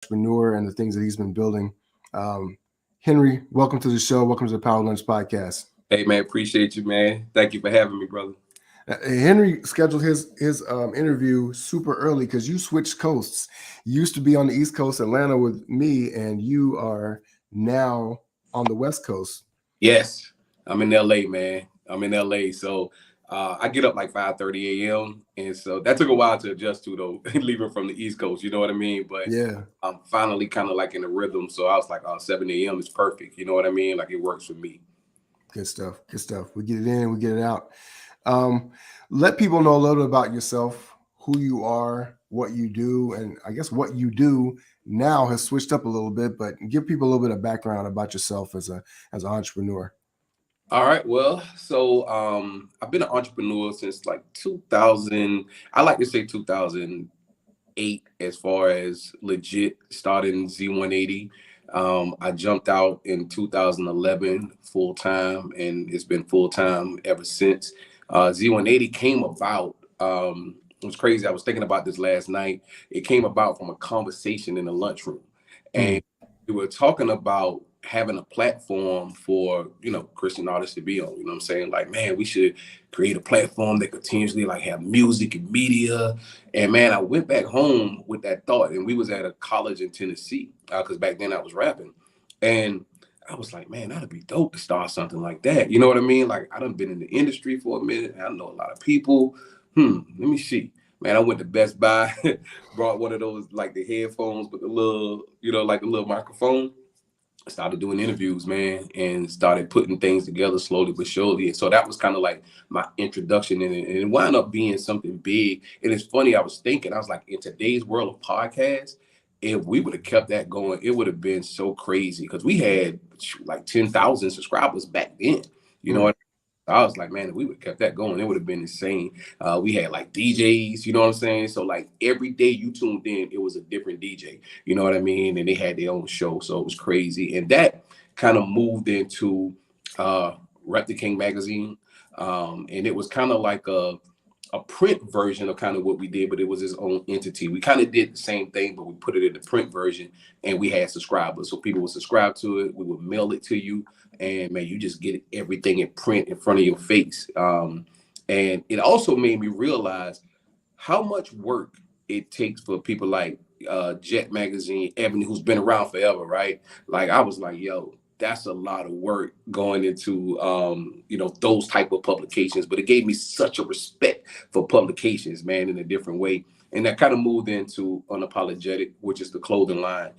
entrepreneur and the things that he's been building. Um, Henry, welcome to the show. Welcome to the Power Lunch Podcast. Hey man, appreciate you, man. Thank you for having me, brother. Henry scheduled his interview super early because you switched coasts. You used to be on the East Coast, Atlanta, with me, and you are now on the West Coast. Yes, I'm in LA, man. I'm in LA, so I get up like 5:30 a.m. and so that took a while to adjust to though, leaving from the East Coast. You know what I mean? But Yeah, I'm finally kind of like in the rhythm, so I was like, oh, 7 a.m. is perfect. You know what I mean? Like it works for me. good stuff. Good stuff. We get it in, we get it out. Um, Let people know a little bit about yourself, who you are, what you do, and I guess what you do now has switched up a little bit, but give people a little bit of background about yourself as an entrepreneur. All right, well, so I've been an entrepreneur since like 2000. I like to say 2008 as far as legit starting Z180. I jumped out in 2011 full time, and it's been full time ever since. Z180 came about. It was crazy. I was thinking about this last night. It came about from a conversation in the lunchroom, Mm, and we were talking about having a platform for Christian artists to be on. You know what I'm saying? Like, man, we should create a platform that continuously like have music and media. And man, I went back home with that thought, and we was at a college in Tennessee because back then I was rapping, and I was like, man, that'd be dope to start something like that. You know what I mean? Like, I done been in the industry for a minute. I know a lot of people. Let me see. Man, I went to Best Buy, brought one of those like the headphones with the little, like the little microphone. Started doing interviews, man, and started putting things together slowly but surely. And so that was kind of like my introduction in it. And it wound up being something big. And it's funny, I was thinking, I was like, in today's world of podcasts, if we would have kept that going, it would have been so crazy because we had like 10,000 subscribers back then. You know mm. what I was like, man, if we would have kept that going, it would have been insane. We had like DJs, you know what I'm saying? So like every day you tuned in, it was a different DJ, you know what I mean? And they had their own show. So it was crazy. And that kind of moved into Rep the King magazine. And it was kind of like a print version of kind of what we did, but it was its own entity. We kind of did the same thing, but we put it in the print version and we had subscribers. So people would subscribe to it. We would mail it to you. And man, you just get everything in print in front of your face. And it also made me realize how much work it takes for people like Jet Magazine, Ebony, who's been around forever, right? Like I was like, yo, that's a lot of work going into those type of publications. But it gave me such a respect for publications, man, in a different way. And that kind of moved into Unapologetic, which is the clothing line,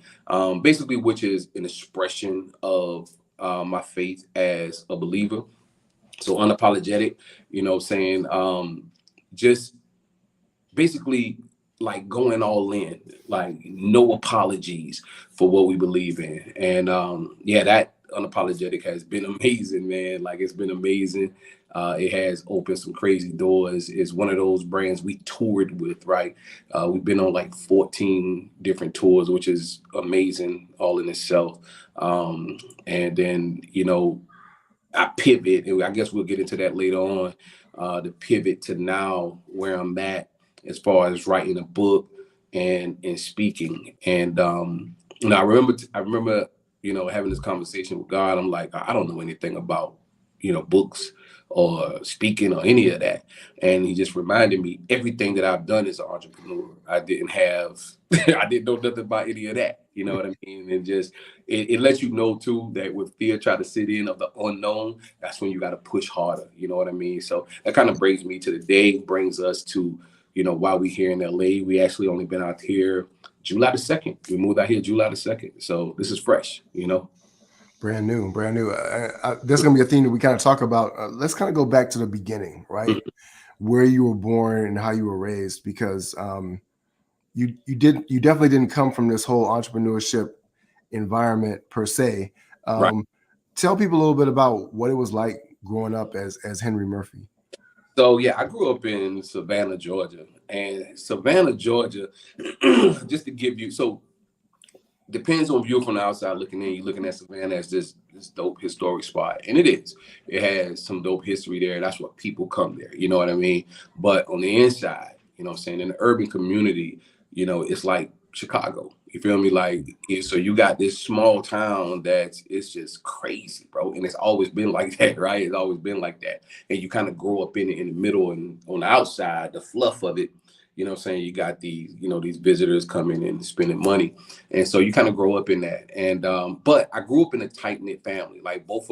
basically, which is an expression of my faith as a believer. So unapologetic, saying just basically like going all in, like no apologies for what we believe in. And yeah, that unapologetic has been amazing, man. Like it's been amazing. It has opened some crazy doors. It's one of those brands we toured with, right? We've been on like 14 different tours, which is amazing all in itself. And then, I pivot, and I guess we'll get into that later on, the pivot to now where I'm at as far as writing a book and speaking. And I remember, having this conversation with God. I'm like, I don't know anything about, books or speaking or any of that. And he just reminded me everything that I've done as an entrepreneur. I didn't have, I didn't know nothing about any of that. You know what I mean? And just it lets you know too that with fear try to sit in of the unknown, that's when you got to push harder. You know what I mean? So that kind of brings me to the day, brings us to, while we here in LA, we actually only been out here July the 2nd. We moved out here July the 2nd. So this is fresh. Brand new, brand new. That's going to be a theme that we kind of talk about. Let's kind of go back to the beginning, right? Where you were born and how you were raised, because you definitely didn't come from this whole entrepreneurship environment per se. Right. Tell people a little bit about what it was like growing up as Henry Murphy. So yeah, I grew up in Savannah, Georgia. And Savannah, Georgia, just to give you, so depends on if you're from the outside looking in, you're looking at Savannah as this dope historic spot. And it is. It has some dope history there. That's what people come there. You know what I mean? But on the inside, I'm saying, in the urban community, it's like Chicago. You feel me? Like, so you got this small town it's just crazy, bro. And it's always been like that, right? It's always been like that. And you kind of grow up in it in the middle, and on the outside, the fluff of it, you know what I'm saying? You got these, these visitors coming and spending money. And so you kind of grow up in that. And but I grew up in a tight-knit family. Like both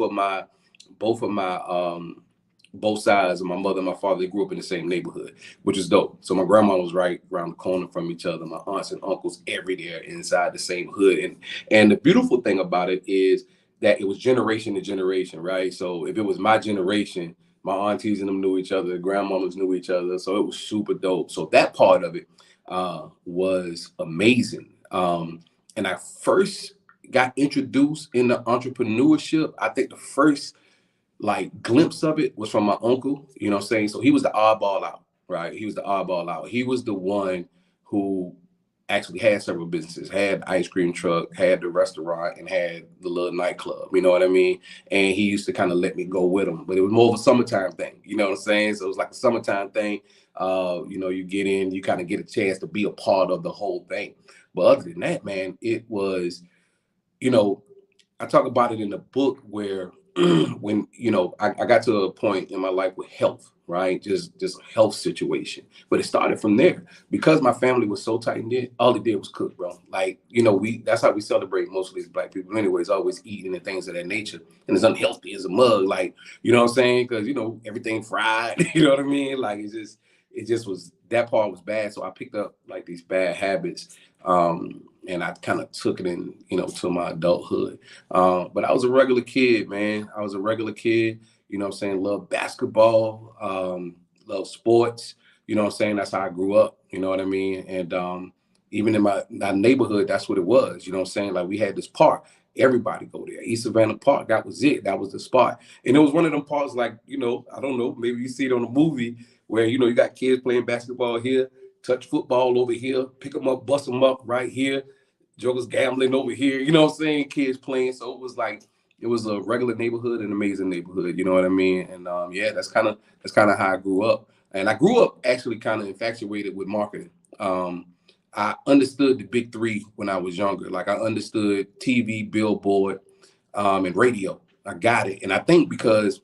sides of my mother and my father, they grew up in the same neighborhood, which is dope. So my grandma was right around the corner from each other. My aunts and uncles everywhere inside the same hood. And the beautiful thing about it is that it was generation to generation, right? So if it was my generation, my aunties and them knew each other, grandmamas knew each other. So it was super dope. So that part of it was amazing. And I first got introduced into entrepreneurship. I think the first like glimpse of it was from my uncle, you know what I'm saying? So he was the oddball out, right? He was the oddball out. He was the one who actually had several businesses, had the ice cream truck, had the restaurant, and had the little nightclub, you know what I mean? And he used to kind of let me go with him, but it was more of a summertime thing, you know what I'm saying? So it was like a summertime thing. You get in, you kind of get a chance to be a part of the whole thing. But other than that, man, it was, I talk about it in the book where when I got to a point in my life with health, right? Just a health situation. But it started from there because my family was so tight knit. All it did was cook, bro. Like, that's how we celebrate most of these Black people anyways, always eating and things of that nature. And it's unhealthy as a mug, like, you know what I'm saying? Because everything fried, you know what I mean? Like it just was, that part was bad. So I picked up like these bad habits. And I kind of took it in, to my adulthood. But I was a regular kid, man. I was a regular kid, you know what I'm saying? Love basketball, love sports, you know what I'm saying? That's how I grew up, you know what I mean? And even in my neighborhood, that's what it was, you know what I'm saying? Like we had this park. Everybody go there. East Savannah Park, that was it. That was the spot. And it was one of them parks like, I don't know, maybe you see it on a movie where, you got kids playing basketball here, touch football over here, pick them up, bust them up right here. Jokers gambling over here, you know what I'm saying? Kids playing. So it was a regular neighborhood, an amazing neighborhood, you know what I mean? And that's kind of how I grew up. And I grew up actually kind of infatuated with marketing. I understood the big three when I was younger. Like I understood TV, billboard, and radio. I got it. And I think because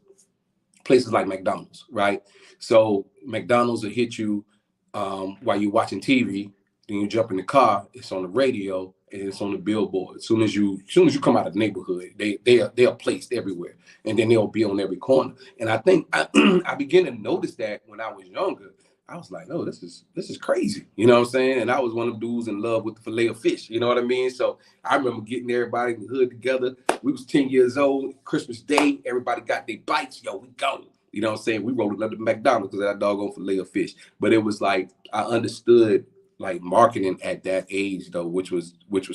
places like McDonald's, right? So McDonald's will hit you while you're watching TV. Then you jump in the car, it's on the radio, and it's on the billboard. As soon as you come out of the neighborhood, they are placed everywhere, and then they'll be on every corner. And I think I began to notice that when I was younger. I was like, no, this is crazy. You know what I'm saying? And I was one of the dudes in love with the filet of fish. You know what I mean? So I remember getting everybody in the hood together. We was 10 years old, Christmas Day. Everybody got their bites. Yo, we go. You know what I'm saying? We rolled another McDonald's because that doggone filet of fish. But it was like I understood like marketing at that age though, which was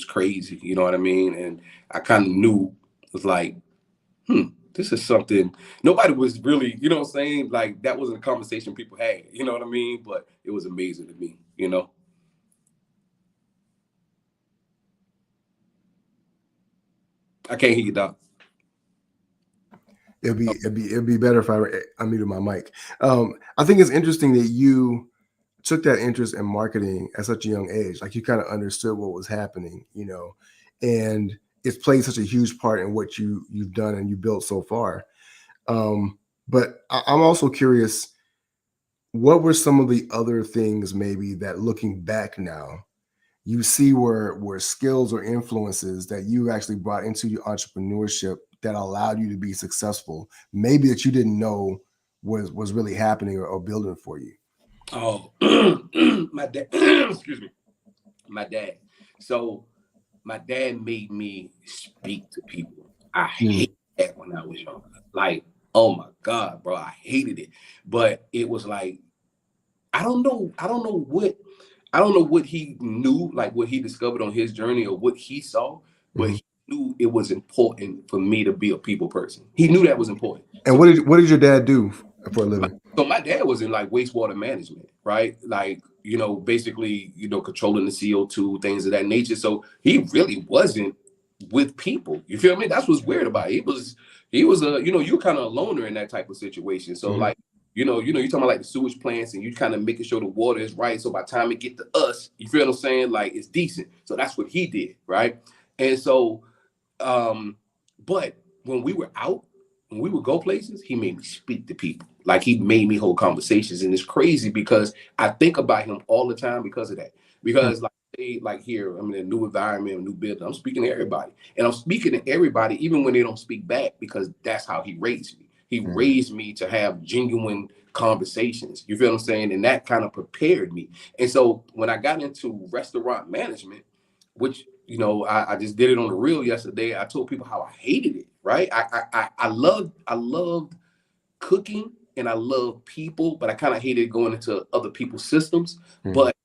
crazy. You know what I mean? And I kind of knew it was like, this is something nobody was really, you know what I'm saying? Like that wasn't a conversation people had, you know what I mean? But it was amazing to me, I can't hear you, Doc. It'd be better if I unmuted my mic. I think it's interesting that you took that interest in marketing at such a young age. Like you kind of understood what was happening, and it's played such a huge part in what you've done and you built so far. But I'm also curious, what were some of the other things maybe that looking back now, you see were skills or influences that you actually brought into your entrepreneurship that allowed you to be successful, maybe that you didn't know was really happening or building for you? Oh, my dad, excuse me, my dad. So my dad made me speak to people. I hated that when I was younger. Like, oh my God, bro, I hated it. But it was like, I don't know what he knew, like what he discovered on his journey or what he saw, but he knew it was important for me to be a people person. He knew that was important. And so, what did your dad do for a living? So my dad was in like wastewater management, right? Like, basically, controlling the CO2, things of that nature. So he really wasn't with people. You feel me? That's what's weird about it. He was a, you're kind of a loner in that type of situation. So like you're talking about like the sewage plants, and you kind of making sure the water is right. So by the time it get to us, you feel what I'm saying? Like it's decent. So that's what he did, right? And so, but when we were out, when we would go places, he made me speak to people. Like he made me hold conversations, and it's crazy because I think about him all the time because of that. Because like here, I'm in a new environment, a new building. I'm speaking to everybody, and I'm speaking to everybody even when they don't speak back, because that's how he raised me. He raised me to have genuine conversations. You feel what I'm saying? And that kind of prepared me. And so when I got into restaurant management, which I just did it on the reel yesterday. I told people how I hated it. Right? I loved cooking and I love people, but I kind of hated going into other people's systems. But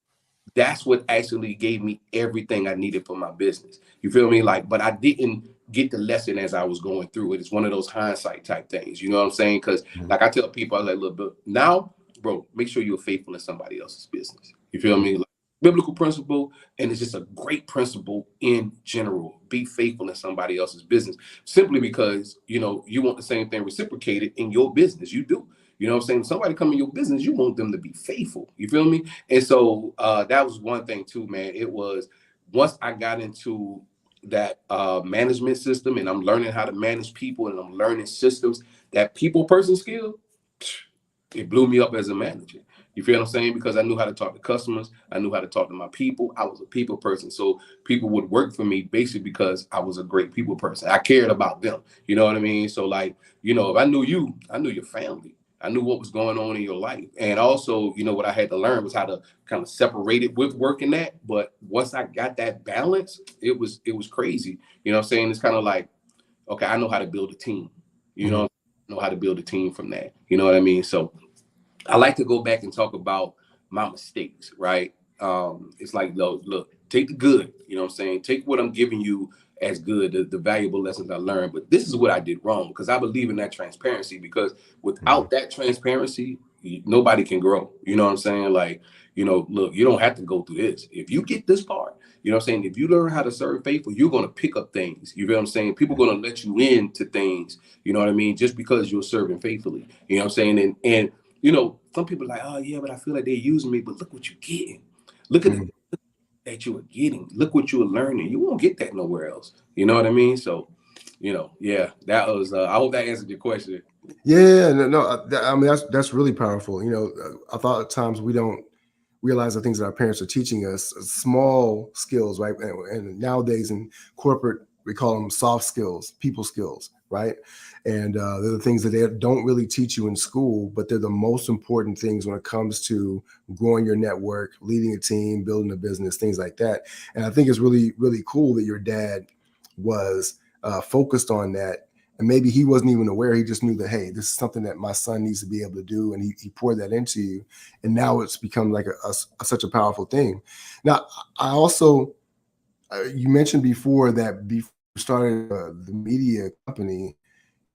that's what actually gave me everything I needed for my business. You feel me? Like, but I didn't get the lesson as I was going through it. It's one of those hindsight type things. You know what I'm saying? Because like I tell people, I was like, look, but now, bro, make sure you're faithful in somebody else's business. You feel me? Like, biblical principle, and it's just a great principle in general. Be faithful in somebody else's business, simply because you want the same thing reciprocated in your business. You do. You know what I'm saying? Somebody come in your business, you want them to be faithful. You feel me? And so that was one thing too, man. It was once I got into that management system, and I'm learning how to manage people, and I'm learning systems, that people person skill, it blew me up as a manager. You feel what I'm saying? Because I knew how to talk to customers. I knew how to talk to my people. I was a people person. So people would work for me basically because I was a great people person. I cared about them. You know what I mean? So like, if I knew you, I knew your family. I knew what was going on in your life. And also, what I had to learn was how to kind of separate it with working that. But once I got that balance, it was crazy. You know what I'm saying? It's kind of like, okay, I know how to build a team. I know how to build a team from that. You know what I mean? So I like to go back and talk about my mistakes, right? It's like, look, take the good, you know what I'm saying? Take what I'm giving you as good, the valuable lessons I learned, but this is what I did wrong, because I believe in that transparency, because without that transparency, nobody can grow. You know what I'm saying? Like, look, you don't have to go through this. If you get this part, you know what I'm saying? If you learn how to serve faithful, you're going to pick up things. You know what I'm saying? People are going to let you into things, you know what I mean? Just because you're serving faithfully, you know what I'm saying? And some people are like, oh yeah, but I feel like they're using me. But look what you're getting. Look at it that you are getting. Look what you are learning. You won't get that nowhere else. You know what I mean? So, yeah, that was. I hope that answered your question. Yeah, no. I mean, that's really powerful. I thought at times we don't realize the things that our parents are teaching us, small skills, right? And nowadays in corporate, we call them soft skills, people skills, right? And they're the things that they don't really teach you in school, but they're the most important things when it comes to growing your network, leading a team, building a business, things like that. And I think it's really, really cool that your dad was focused on that. And maybe he wasn't even aware. He just knew that, hey, this is something that my son needs to be able to do. And he poured that into you. And now it's become like such a powerful thing. Now, I also, you mentioned before that before you started the media company,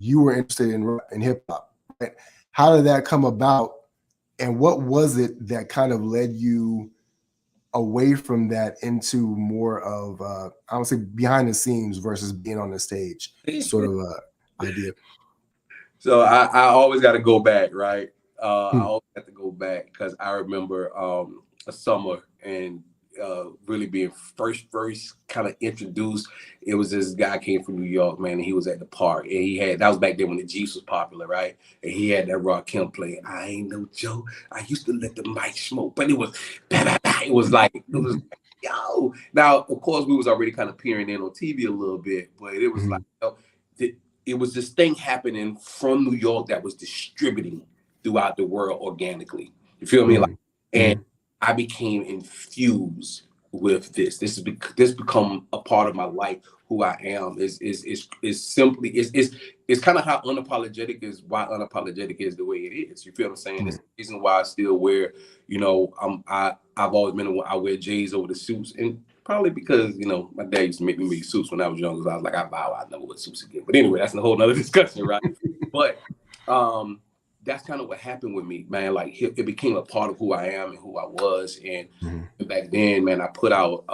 you were interested in hip hop, right? How did that come about? And what was it that kind of led you away from that into more of, I would say, behind the scenes versus being on the stage sort of idea? So I always got to go back, right? I always have to go back because I remember a summer and really being first kind of introduced. It was this guy came from New York, man, and he was at the park, and that was back then when the Jeeps was popular, right? And he had that Rakim playing. I ain't no Joe. I used to let the mic smoke, but it was yo. Now, of course, we was already kind of peering in on TV a little bit, but it was like, it was this thing happening from New York that was distributing throughout the world organically. You feel me? Like, and I became infused with this. This become a part of my life. Who I am is simply it's kind of how unapologetic is. Why unapologetic is the way it is. You feel what I'm saying? It's the reason why I still wear. I've always been. I wear J's over the suits, and probably because my dad used to make me wear suits when I was younger. So I was like, I vow I never wear suits again. But anyway, that's a whole nother discussion, right? But that's kind of what happened with me, man. Like it became a part of who I am and who I was. And back then, man, I put out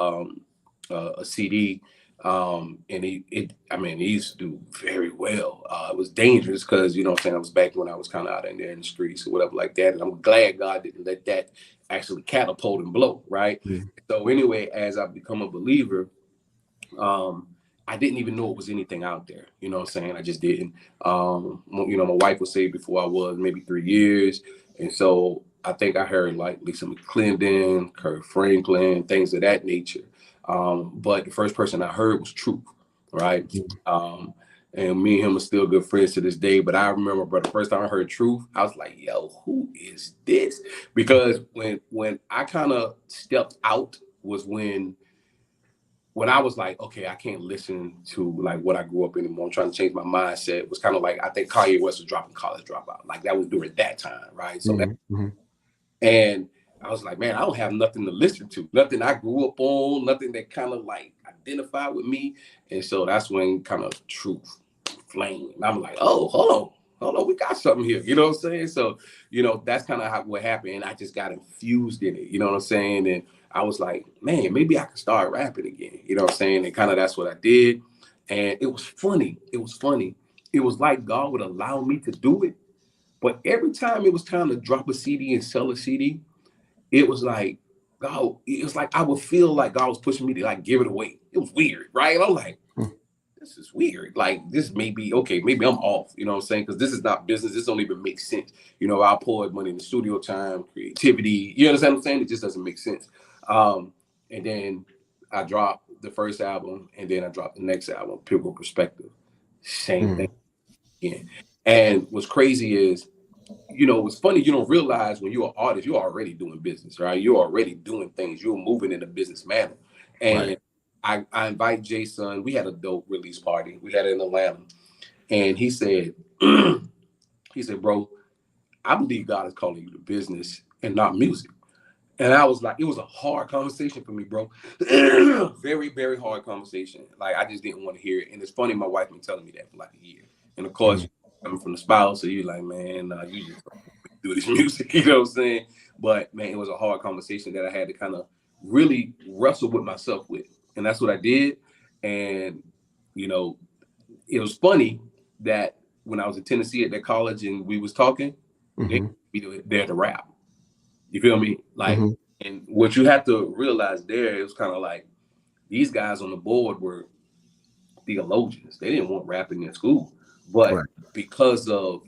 a CD And I mean, he used to do very well. It was dangerous because, you know what I'm saying, I was back when I was kind of out in there in the streets or whatever like that. And I'm glad God didn't let that actually catapult and blow, right? Mm. So anyway, as I've become a believer, I didn't even know it was anything out there. You know what I'm saying? I just didn't. You know, my wife was saved before I was, maybe 3 years. And so I think I heard like Lisa McClendon, Kurt Franklin, things of that nature. But the first person I heard was Truth, right? Mm. And me and him are still good friends to this day. But I remember, bro, the first time I heard Truth, I was like, yo, who is this? Because when I kind of stepped out was when I was like, okay, I can't listen to like what I grew up in anymore. I'm trying to change my mindset. It was kind of like, I think Kanye West was dropping College Dropout. Like that was during that time, right? So that, Mm-hmm. and I was like, man, I don't have nothing to listen to, nothing I grew up on, nothing that kind of like identified with me. And so that's when kind of Truth flamed. I'm like, oh, hold on, we got something here. You know what I'm saying? So, you know, that's kind of what happened. And I just got infused in it. You know what I'm saying? And I was like, man, maybe I can start rapping again. You know what I'm saying? And kind of that's what I did. And it was funny. It was funny. It was like God would allow me to do it. But every time it was time to drop a CD and sell a CD, it was like, God, it was like I would feel like God was pushing me to like give it away. It was weird, right? And I'm like, this is weird. Like this may be okay, maybe I'm off, you know what I'm saying? Because this is not business. This don't even make sense. You know, I poured money in the studio time, creativity. You understand what I'm saying? It just doesn't make sense. And then I dropped the first album, and then I dropped the next album, Pilgrim Perspective. Same thing again. And what's crazy is, you know, it's funny, you don't realize when you're an artist, you're already doing business, right? You're already doing things. You're moving in a business manner. And Right. I invite Jason. We had a dope release party. We had it in Atlanta. And he said, bro, I believe God is calling you to business and not music. And I was like, it was a hard conversation for me, bro. Very, very hard conversation. Like I just didn't want to hear it. And it's funny, my wife been telling me that for like a year. And of course, coming from the spouse, so you're like, man, you just do this music, you know what I'm saying? But man, it was a hard conversation that I had to kind of really wrestle with myself with. And that's what I did. And, you know, it was funny that when I was in Tennessee at that college and we was talking, they be there to rap. You feel me? Like, Mm-hmm. and what you have to realize there, it was kind of like these guys on the board were theologians. They didn't want rap in their school, but Right. because of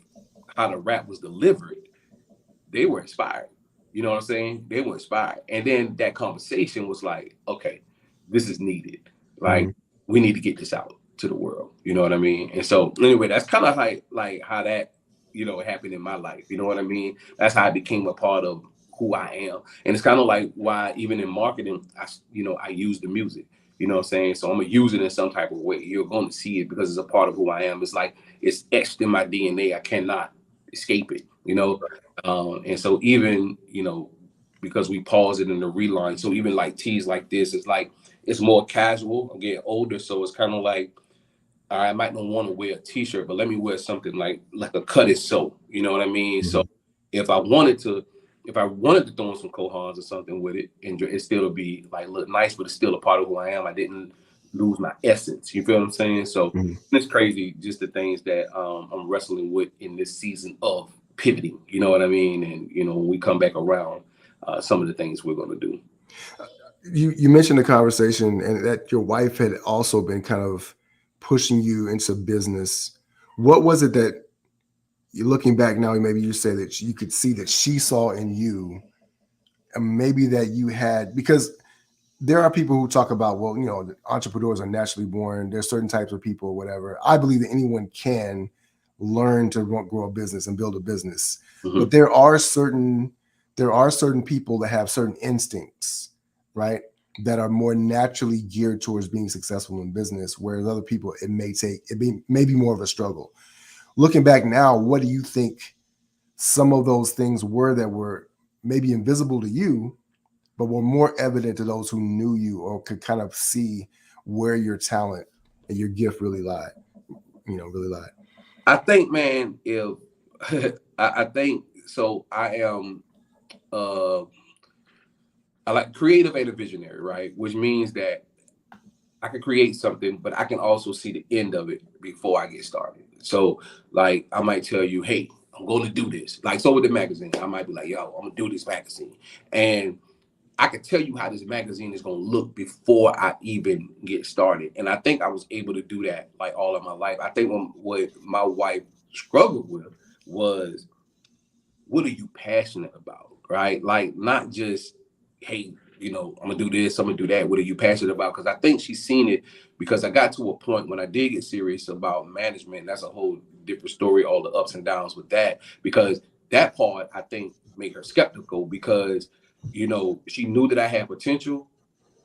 how the rap was delivered, they were inspired. You know what I'm saying? They were inspired. And then that conversation was like, okay, this is needed. Like, we need to get this out to the world. You know what I mean? And so anyway, that's kind of like how that, you know, happened in my life. You know what I mean? That's how I became a part of who I am. And it's kind of like why even in marketing, I use the music. You know what I'm saying? So I'm gonna use it in some type of way. You're going to see it because it's a part of who I am. It's like it's etched in my DNA. I cannot escape it. You know, and so even, you know, because we pause it in the reline, so even like teas like this, it's like it's more casual. I'm getting older, so it's kind of like I might not want to wear a t-shirt, but let me wear something like a cut it so. You know what I mean? So if I wanted to throw in some Kohans or something with it, and it still be like look nice, but it's still a part of who I am. I didn't lose my essence. You feel what I'm saying? So it's crazy, just the things that I'm wrestling with in this season of pivoting. You know what I mean? And you know, when we come back around, some of the things we're going to do. You mentioned the conversation and that your wife had also been kind of pushing you into business. What was it that you're looking back now, maybe you say that you could see that she saw in you, and maybe that you had, because there are people who talk about, well, you know, entrepreneurs are naturally born. There's certain types of people, whatever. I believe that anyone can learn to grow a business and build a business, but there are certain people that have certain instincts, right? That are more naturally geared towards being successful in business, whereas other people, it may be more of a struggle. Looking back now, what do you think some of those things were that were maybe invisible to you, but were more evident to those who knew you or could kind of see where your talent and your gift really lied? I think, man, if I think so, I am. I like creative and a visionary, right? Which means that I can create something, but I can also see the end of it before I get started. So like I might tell you, hey, I'm going to do this. Like so with the magazine, I might be like, yo, I'm gonna do this magazine. And I can tell you how this magazine is going to look before I even get started. And I think I was able to do that like all of my life. I think what my wife struggled with was, what are you passionate about, right? Like not just, hey, you know, I'm gonna do this, I'm gonna do that. What are you passionate about? Because I think she's seen it, because I got to a point when I did get serious about management. That's a whole different story, all the ups and downs with that, because that part I think made her skeptical, because you know, she knew that I had potential,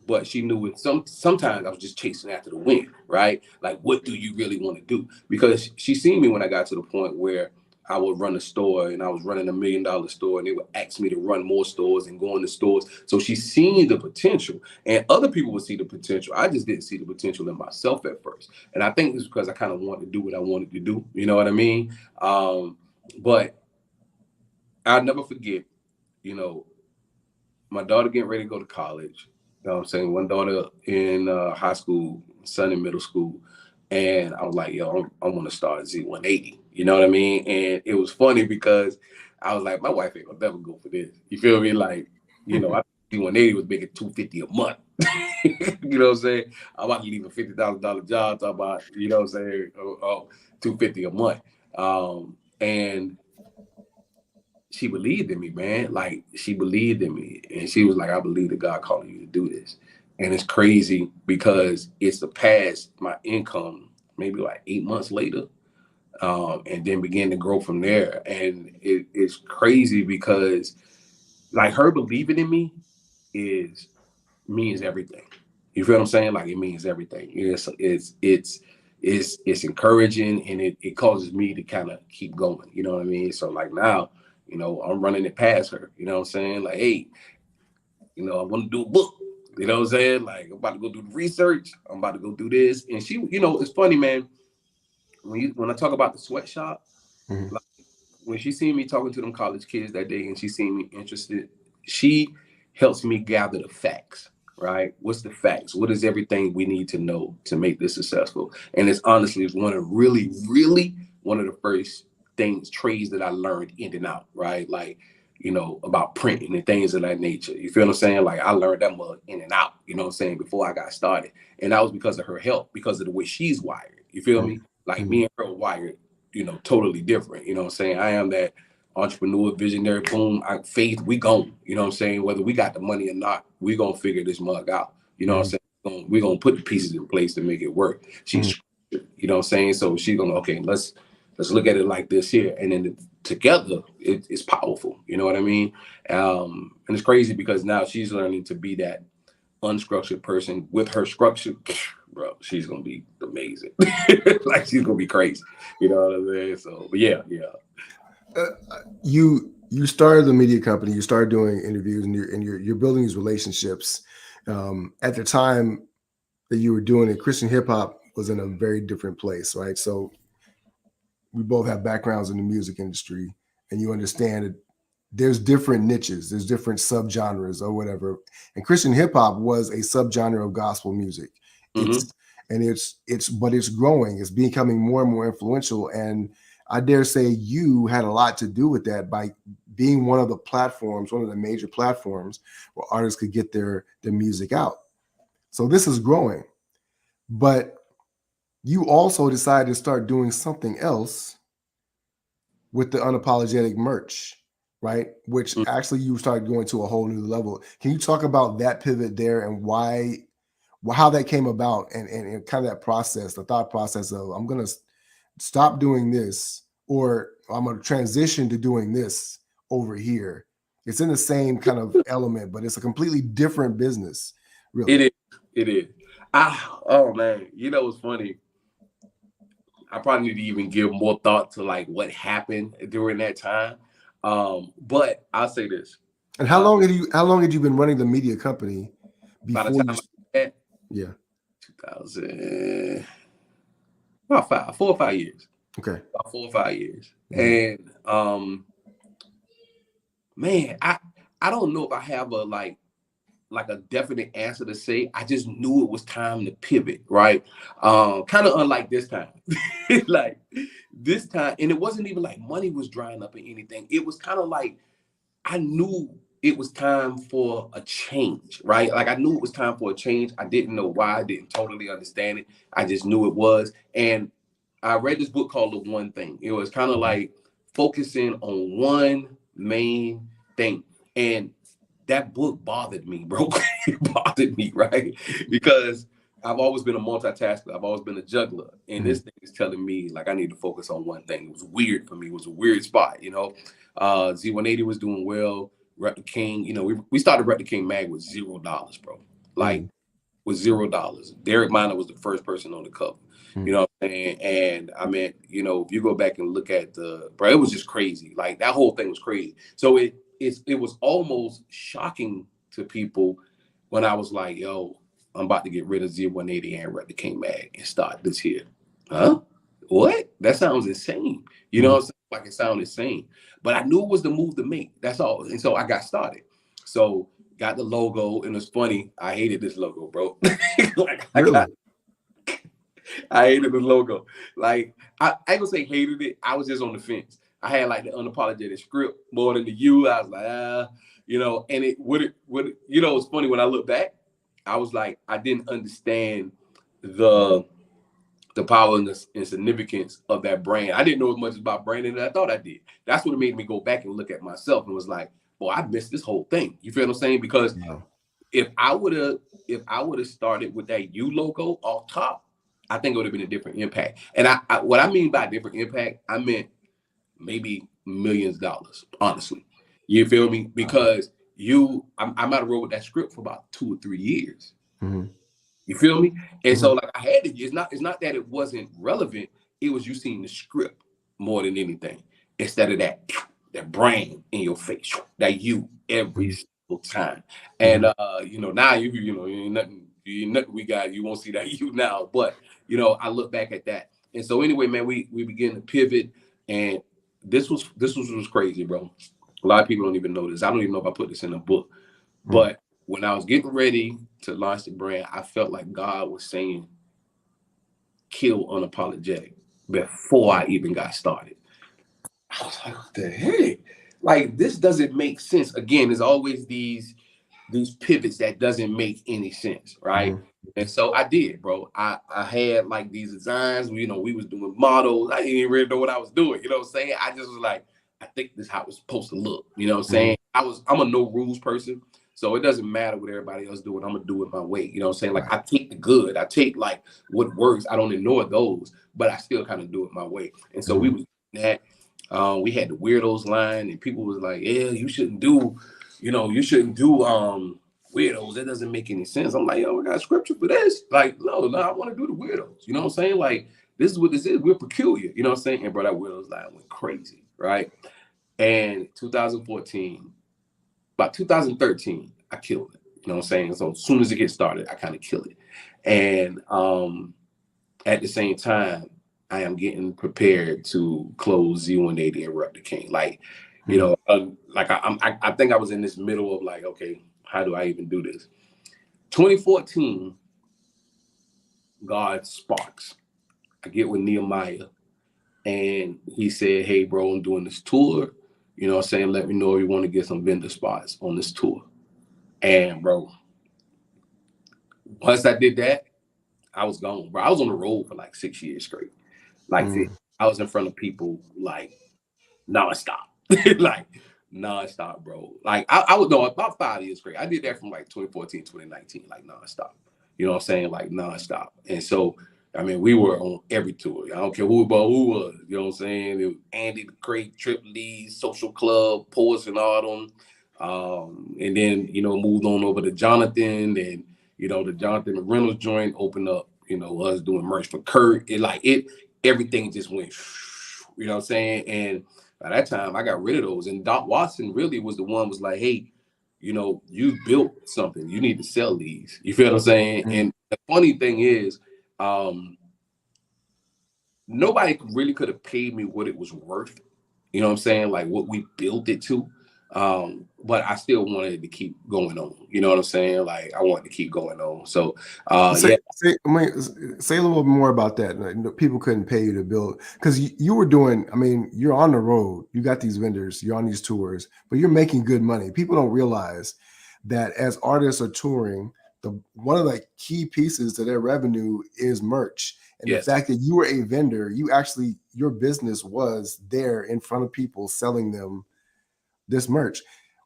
but she knew it sometimes I was just chasing after the wind, right? Like, what do you really want to do? Because she seen me when I got to the point where I would run a store, and I was running $1 million store, and they would ask me to run more stores and go into stores. So she's seen the potential, and other people would see the potential. I just didn't see the potential in myself at first. And I think it's because I kind of wanted to do what I wanted to do. You know what I mean? But I'll never forget, you know, my daughter getting ready to go to college. You know what I'm saying? One daughter in high school, son in middle school. And I was like, yo, I want to start Z180. You know what I mean? And it was funny because I was like, my wife ain't gonna never go for this. You feel me? Like, you know, I Z180 was making $250 a month. You know what I'm saying? I'm about to leave a $50,000 job, talk about, you know what I'm saying? $250 a month. And she believed in me, man. Like she believed in me, and she was like, "I believe that God calling you to do this." And it's crazy because it's surpassed my income maybe like 8 months later, and then began to grow from there. And it's crazy because like her believing in me is means everything. You feel what I'm saying? Like it means everything. It's encouraging, and it causes me to kind of keep going. You know what I mean? So like now, you know, I'm running it past her. You know what I'm saying? Like, hey, you know, I want to do a book. You know what I'm saying? Like, I'm about to go do the research. I'm about to go do this. And she, you know, it's funny, man. When I talk about the sweatshop, Mhm. like when she seen me talking to them college kids that day, and she seen me interested, she helps me gather the facts. Right? What's the facts? What is everything we need to know to make this successful? And it's honestly, it's really one of the first things, trades that I learned in and out. Right? Like, you know, about printing and things of that nature. You feel what I'm saying? Like I learned that mug in and out, you know what I'm saying, before I got started. And that was because of her help, because of the way she's wired. You feel me? Like Mhm. me and her wired, you know, totally different. You know what I'm saying? I am that entrepreneur, visionary, boom, faith, we gone. You know what I'm saying? Whether we got the money or not, we gonna figure this mug out. You know what I'm saying? We're gonna put the pieces in place to make it work. Mhm. She's, you know what I'm saying? So she's gonna, okay, let's look at it like this here. And then together, it's powerful. You know what I mean? And it's crazy because now she's learning to be that unstructured person with her structure. Bro, she's gonna be amazing. Like she's gonna be crazy. You know what I'm saying? So, but yeah. Uh, you started the media company. You started doing interviews, and you're building these relationships. At the time that you were doing it, Christian hip hop was in a very different place, right? So we both have backgrounds in the music industry, and you understand that there's different niches, there's different subgenres or whatever. And Christian hip hop was a subgenre of gospel music. Mm-hmm. But it's growing, it's becoming more and more influential. And I dare say you had a lot to do with that by being one of the platforms, one of the major platforms where artists could get their music out. So this is growing. But you also decided to start doing something else with the unapologetic merch, right? Which actually you started going to a whole new level. Can you talk about that pivot there and how that came about, and kind of that process, the thought process of I'm going to stop doing this, or I'm going to transition to doing this over here. It's in the same kind of element, but it's a completely different business, It really. is. It is. Oh man. You know what's funny? I probably need to even give more thought to like what happened during that time. But I'll say this. And Uh, how long had you been running the media company by the before you? time I had Yeah. 2000, about 4 or 5 years. Okay. About 4 or 5 years. Mhm. And man, I don't know if I have a like like a definite answer to say. I just knew it was time to pivot, right? Kind of unlike this time. Like this time, and it wasn't even like money was drying up or anything. It was kind of like I knew it was time for a change, right? Like I knew it was time for a change. I didn't know why. I didn't totally understand it. I just knew it was. And I read this book called The One Thing. It was kind of like focusing on one main thing. And that book bothered me, bro. It bothered me, right? Because I've always been a multitasker. I've always been a juggler. And this thing is telling me like I need to focus on one thing. It was weird for me. It was a weird spot, you know. Z180 was doing well. Rep the King, you know, we started Rep the King mag with $0, bro. Like with $0. Derek Minor was the first person on the cover. You know what I'm saying? And I mean, you know, if you go back and look at bro, it was just crazy. Like that whole thing was crazy. So it was almost shocking to people when I was like, yo, I'm about to get rid of Z180 and Rep the King mag and start this here. Huh? What? That sounds insane. You know what I'm saying? Like it sounded insane. But I knew it was the move to make. That's all. And so I got started. So got the logo, and it's funny. I hated this logo, bro. Like I hated the logo. Like I ain't gonna say hated it. I was just on the fence. I had like the unapologetic script more than the U. I was like, you know, and it would you know, it's funny when I look back, I was like, I didn't understand the power and the significance of that brand. I didn't know as much about branding as I thought I did. That's what made me go back and look at myself and was like, boy, I missed this whole thing. You feel what I'm saying? Because if I would have started with that U logo off top, I think it would have been a different impact. And I what I mean by different impact, I meant maybe millions of dollars, honestly. You feel me? Because I might have wrote with that script for about 2 or 3 years. You feel me? And so like I had to, it's not that it wasn't relevant, it was you seeing the script more than anything. Instead of that brand in your face, that you every single time. And you know, now you know, you ain't nothing we got, you won't see that you now. But you know, I look back at that. And so anyway, man, we begin to pivot, and this was crazy, bro. A lot of people don't even know this. I don't even know if I put this in a book. But when I was getting ready to launch the brand, I felt like God was saying, kill unapologetic before I even got started. I was like, what the heck? Like, this doesn't make sense. Again, there's always these pivots that doesn't make any sense, right? And so I did, bro. I had like these designs, you know, we was doing models. I didn't even really know what I was doing. You know what I'm saying? I just was like, I think this is how it's supposed to look. You know what I'm saying? I'm a no rules person. So it doesn't matter what everybody else doing. I'm gonna do it my way. You know what I'm saying? Like I take the good. I take like what works. I don't ignore those, but I still kind of do it my way. And so we was that. We had the weirdos line, and people was like, "Yeah, you shouldn't do weirdos. That doesn't make any sense." I'm like, "Yo, we got scripture for this." Like, no, I want to do the weirdos. You know what I'm saying? Like, this is what this is. We're peculiar. You know what I'm saying? And bro, that weirdos line went crazy, right? And 2014. About 2013, I killed it. You know what I'm saying? So as soon as it gets started, I kind of kill it. And at the same time, I am getting prepared to close Z180 and Rep the King. Like, you know, like I think I was in this middle of like, okay, how do I even do this? 2014, God sparks. I get with Nehemiah, and he said, "Hey, bro, I'm doing this tour. You know what I'm saying? Let me know if you want to get some vendor spots on this tour." And bro, once I did that, I was gone, bro. I was on the road for like 6 years straight. Like I was in front of people like nonstop. Like nonstop, bro. Like I was no about 5 years straight. I did that from like 2014, 2019, like nonstop. You know what I'm saying? Like nonstop. And so I mean, we were on every tour. I don't care who was. You know what I'm saying? It was Andy the Great, Trip Lee, Social Club, Poets and Autumn. And then, you know, moved on over to Jonathan, and, you know, the Jonathan McReynolds joint opened up, you know, us doing merch for Kurt. Everything just went, you know what I'm saying? And by that time, I got rid of those. And Doc Watson really was the one was like, hey, you know, you built something. You need to sell these. You feel what I'm saying? And the funny thing is, nobody really could have paid me what it was worth. You know what I'm saying? Like what we built it to. But I still wanted to keep going on. You know what I'm saying? Like I wanted to keep going on. So Say, say a little bit more about that. Like, people couldn't pay you to build because you were doing. I mean, you're on the road. You got these vendors. You're on these tours, but you're making good money. People don't realize that as artists are touring, the one of the key pieces to their revenue is merch. And the fact that you were a vendor, your business was there in front of people selling them this merch.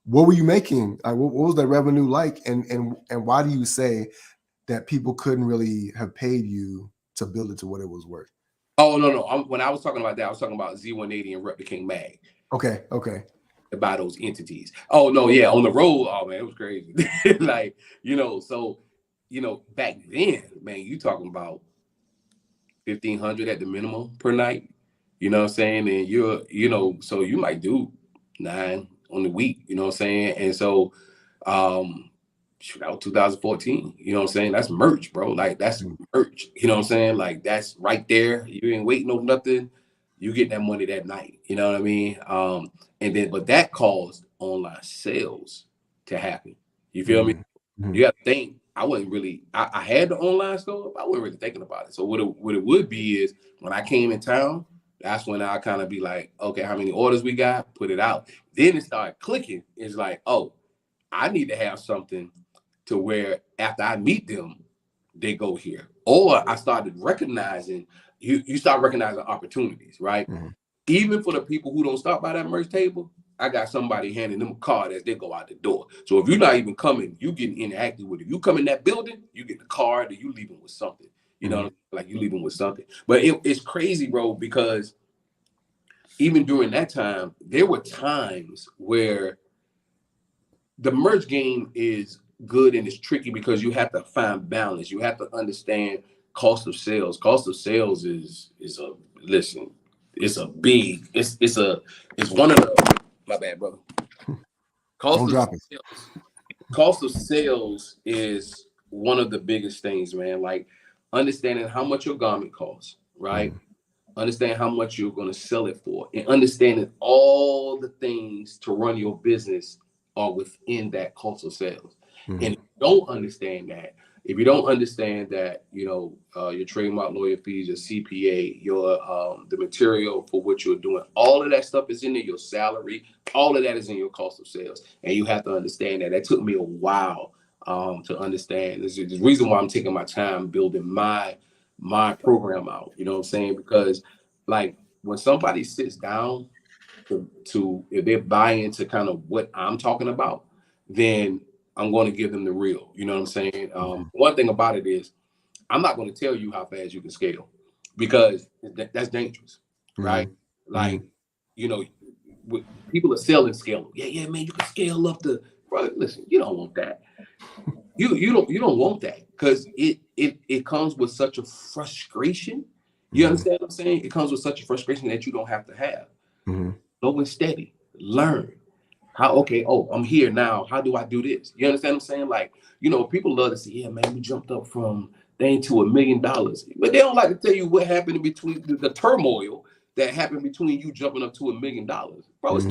What were you making? What was that revenue like? And why do you say that people couldn't really have paid you to build it to what it was worth? Oh no. When I was talking about that, I was talking about Z180 and Rep the King Mag. Okay. By those entities. Oh no, yeah, on the road. Oh man, it was crazy. Like, so back then, man, you talking about 1,500 at the minimum per night. You know what I'm saying? And so you might do 9 on the week, you know what I'm saying? And so that was 2014. You know what I'm saying? That's merch, bro. Like that's merch. You know what I'm saying? Like that's right there. You ain't waiting on nothing. You get that money that night. You know what I mean? But that caused online sales to happen. You feel me? You got to think. I wasn't really. I had the online store, but I wasn't really thinking about it. So what it would be is when I came in town, that's when I kind of be like, okay, how many orders we got? Put it out. Then it started clicking. It's like, oh, I need to have something to where after I meet them, they go here. Or I started recognizing, you start recognizing opportunities, right? Even for the people who don't stop by that merch table, I got somebody handing them a card as they go out the door. So if you're not even coming, you getting interactive with it. You come in that building, you get the card, and you leaving with something. You know, like you leaving with something. But it's crazy, bro, because even during that time, there were times where the merch game is good and it's tricky because you have to find balance. You have to understand cost of sales. Cost of sales is it's one of the, my bad, brother. Cost of sales is one of the biggest things, man. Like understanding how much your garment costs, right? Understand how much you're going to sell it for, and understanding all the things to run your business are within that cost of sales. And if you don't understand that, your trademark lawyer fees, your CPA, the material for what you're doing, all of that stuff is in there, your salary, all of that is in your cost of sales. And you have to understand that. That took me a while to understand. This is the reason why I'm taking my time building my program out. You know what I'm saying? Because like when somebody sits down to if they buy into kind of what I'm talking about, then I'm going to give them the real. You know what I'm saying? One thing about it is I'm not going to tell you how fast you can scale because that's dangerous, right? Like, people are selling scale. Yeah, man, you can scale up the. Bro, listen, you don't want that. You don't want that because it comes with such a frustration. You understand what I'm saying? It comes with such a frustration that you don't have to have. Slow and steady. Learn. I'm here now. How do I do this? You understand what I'm saying? Like, people love to say, yeah, man, we jumped up from thing to $1 million. But they don't like to tell you what happened in between the turmoil that happened between you jumping up to $1 million. Bro,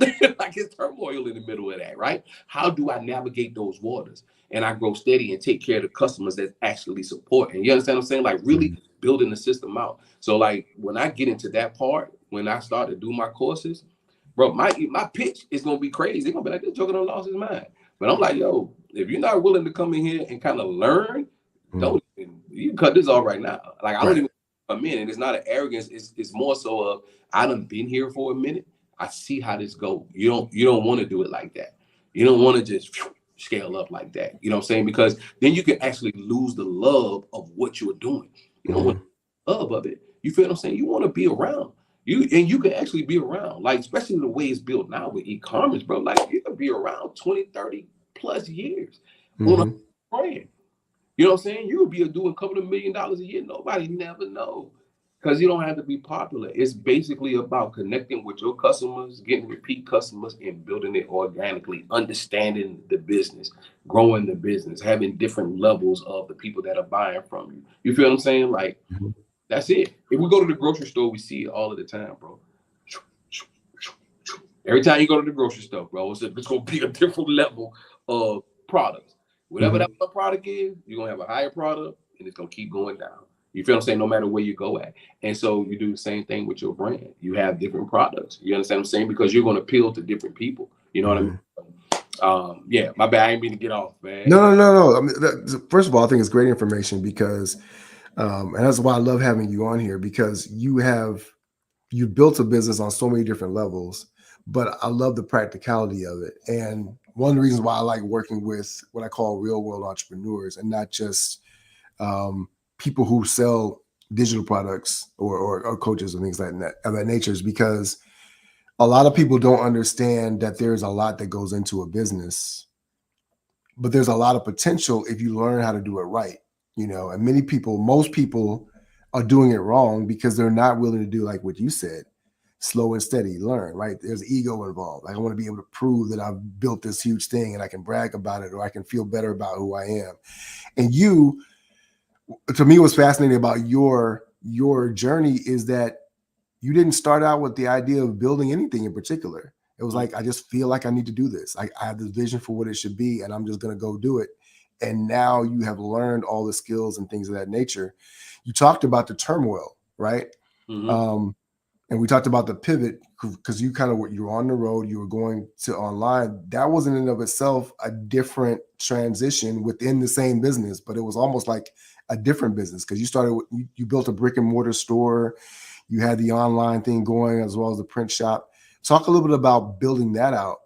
it's like it's turmoil in the middle of that, right? How do I navigate those waters? And I grow steady and take care of the customers that actually support. And you understand what I'm saying? Like really building the system out. So like when I get into that part, when I start to do my courses, bro, my pitch is gonna be crazy. They're gonna be like, this joker done lost his mind. But I'm like, yo, if you're not willing to come in here and kind of learn, you can cut this off right now. Like I don't even come in, and it's not an arrogance. It's more so of I done been here for a minute. I see how this go. You don't want to do it like that. You don't want to just scale up like that. You know what I'm saying? Because then you can actually lose the love of what you're doing. You don't want the love of it. You feel what I'm saying? You want to be around. You can actually be around, like especially the way it's built now with e-commerce, bro. Like you can be around 20, 30 plus years on a brand. You know what I'm saying? You would be doing a couple of $1 million a year. Nobody never know. Because you don't have to be popular. It's basically about connecting with your customers, getting repeat customers, and building it organically, understanding the business, growing the business, having different levels of the people that are buying from you. You feel what I'm saying? Like, that's it. If we go to the grocery store, we see it all of the time, bro. Every time you go to the grocery store, bro, it's going to be a different level of products. Whatever that one product is, you're going to have a higher product, and it's going to keep going down. You feel what I'm saying? No matter where you go at. And so you do the same thing with your brand. You have different products. You understand what I'm saying? Because you're going to appeal to different people. You know what I mean? Yeah, my bad. I ain't mean to get off, man. No. I mean, first of all, I think it's great information because, and that's why I love having you on here, because you built a business on so many different levels, but I love the practicality of it. And one of the reasons why I like working with what I call real world entrepreneurs and not just people who sell digital products or coaches and things like that of that nature is because a lot of people don't understand that there's a lot that goes into a business, but there's a lot of potential if you learn how to do it right, and most people are doing it wrong because they're not willing to do like what you said, slow and steady, learn, right? There's ego involved. Like, I want to be able to prove that I've built this huge thing and I can brag about it, or I can feel better about who I am. And to me, what's fascinating about your journey is that you didn't start out with the idea of building anything in particular. It was like, I just feel like I need to do this. I have this vision for what it should be, and I'm just going to go do it. And now you have learned all the skills and things of that nature. You talked about the turmoil, right? And we talked about the pivot because you were on the road, you were going to online. That was in and of itself a different transition within the same business, but it was almost like a different business because you built a brick and mortar store. You had the online thing going as well as the print shop. Talk a little bit about building that out.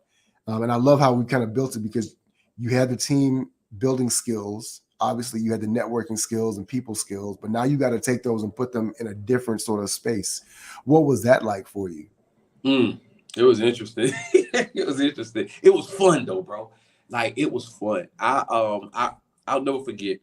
And I love how we kind of built it because you had the team building skills. Obviously, you had the networking skills and people skills, but now you got to take those and put them in a different sort of space. What was that like for you? It was interesting. It was interesting. It was fun though, bro. Like, it was fun. I'll never forget.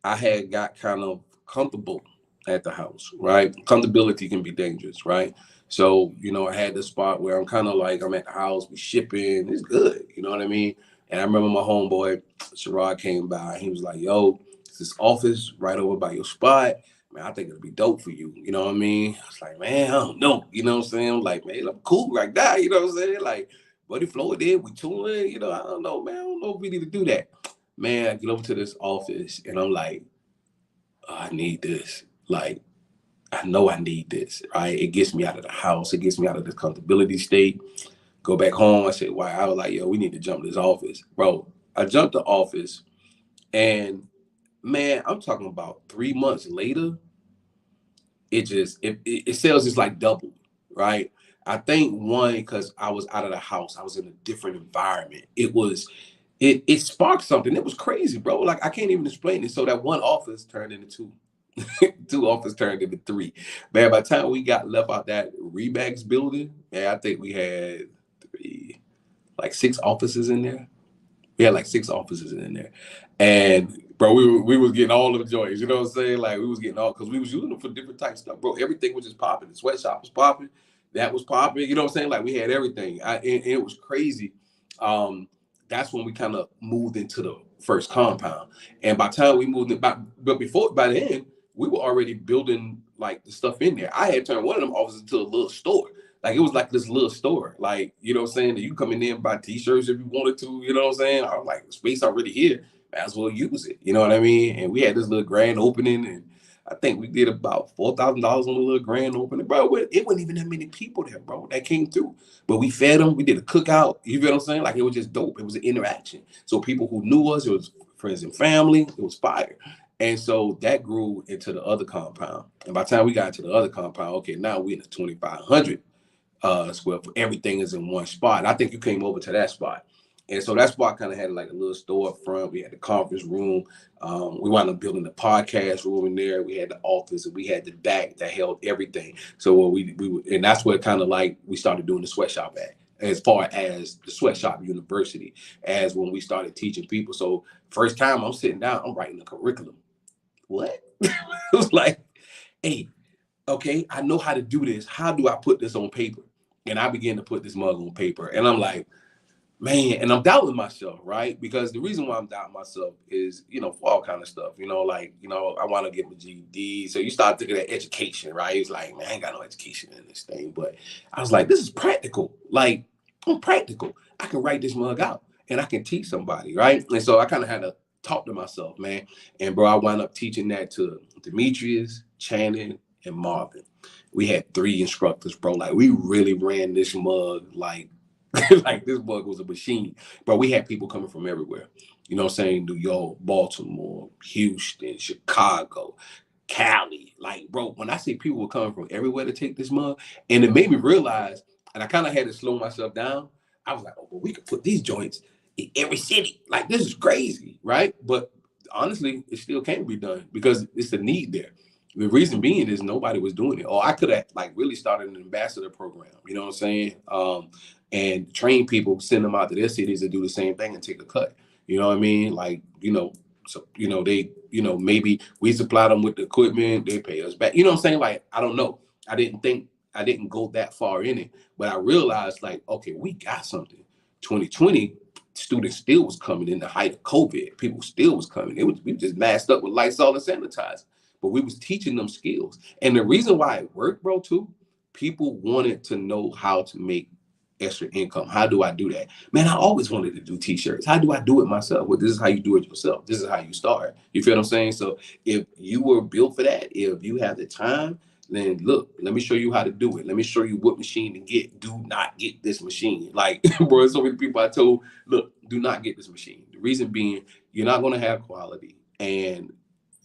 I had got kind of comfortable at the house, right? Comfortability can be dangerous, right? So, I had this spot where I'm kind of like, I'm at the house, we shipping, it's good, you know what I mean? And I remember my homeboy, Sherrod, came by. He was like, yo, it's this office right over by your spot. Man, I think it'll be dope for you. You know what I mean? I was like, man, I don't know. You know what I'm saying? I'm like, man, I'm cool like that. You know what I'm saying? Like, Buddy Flow did, we tooling. I don't know, man. I don't know if we need to do that. Man, I get over to this office and I'm like, I need this. Like, I know I need this, right? It gets me out of the house. It gets me out of this comfortability state. Go back home. I said, wow. I was like, yo, we need to jump this office. Bro, I jumped the office and, man, I'm talking about 3 months later, it sales just like doubled, right? I think one, because I was out of the house. I was in a different environment. It sparked something. It was crazy, bro. Like, I can't even explain it. So that one office turned into two. Two offices turned into three. Man, by the time we got left out that Remax building, man, I think we had like 6 offices in there. We had like 6 offices in there. And bro, we was getting all of the joints, you know what I'm saying? Like, we was getting all, because we was using them for different types of stuff, bro. Everything was just popping. The sweatshop was popping. That was popping. You know what I'm saying? Like, we had everything. And it was crazy. That's when we kind of moved into the first compound. And by the time we moved it back, but by then, we were already building like the stuff in there. I had turned one of them offices into a little store. Like, it was like this little store. Like, you know what I'm saying? That you come in there and buy t-shirts if you wanted to, you know what I'm saying? I was like, space already here. Might as well use it. You know what I mean? And we had this little grand opening, and I think we did about $4,000 on the little grand opening. Bro, it wasn't even that many people there, bro, that came through. But we fed them. We did a cookout. You feel what I'm saying? Like, it was just dope. It was an interaction. So people who knew us, it was friends and family. It was fire. And so that grew into the other compound. And by the time we got to the other compound, okay, now we're in the 2,500 square foot. Everything is in one spot. And I think you came over to that spot. And so that spot kind of had like a little store up front. We had the conference room. We wound up building the podcast room in there. We had the office, and we had the back that held everything. So and that's where kind of like we started doing the sweatshop at, as far as the sweatshop university, as when we started teaching people. So first time I'm sitting down, I'm writing the curriculum. What? It was like, hey, okay, I know how to do this. How do I put this on paper? And I began to put this mug on paper. And I'm like, man, and I'm doubting myself, right? Because the reason why I'm doubting myself is, for all kind of stuff, like, I want to get my GED. So you start thinking of education, right? It's like, man, I ain't got no education in this thing. But I was like, this is practical. Like, I'm practical. I can write this mug out and I can teach somebody, right? And so I kind of had to talk to myself, man. And bro, I wound up teaching that to Demetrius, Channing, and Marvin. We had 3 instructors, bro. Like we really ran this mug like like this mug was a machine. But we had people coming from everywhere. You know what I'm saying? New York, Baltimore, Houston, Chicago, Cali. Like, bro, when I say people were coming from everywhere to take this mug, and it made me realize, and I kind of had to slow myself down. I was like, oh, well, we could put these joints in every city. Like, this is crazy, right? But honestly, it still can't be done because it's the need there. The reason being is nobody was doing it. Or I could have like really started an ambassador program, you know what I'm saying? And train people, send them out to their cities to do the same thing and take a cut. You know what I mean? Like, so, they, maybe we supply them with the equipment, they pay us back. You know what I'm saying? Like, I don't know. I didn't go that far in it, but I realized like, okay, we got something. 2020, students still was coming in the height of COVID. People still was coming. We just masked up with Lysol and sanitizer, but we was teaching them skills. And the reason why it worked, bro, too, people wanted to know how to make extra income. How do I do that? Man, I always wanted to do t-shirts. How do I do it myself? Well, this is how you do it yourself. This is how you start. You feel what I'm saying? So if you were built for that, if you have the time, then look, let me show you how to do it. Let me show you what machine to get. Do not get this machine. Like, bro, so many people I told, look, do not get this machine. The reason being, you're not going to have quality and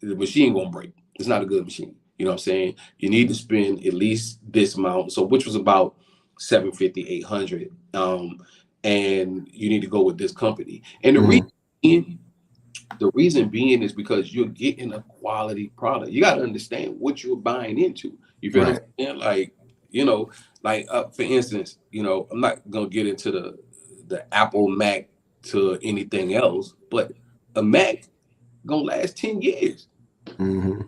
the machine going to break. It's not a good machine. You know what I'm saying? You need to spend at least this amount. So which was about 750, 800. And you need to go with this company. And the reason being is because you're getting a quality product. You got to understand what you're buying into. You feel what I'm saying? Like, for instance, I'm not going to get into the Apple Mac to anything else, but a Mac going to last 10 years. Mm-hmm.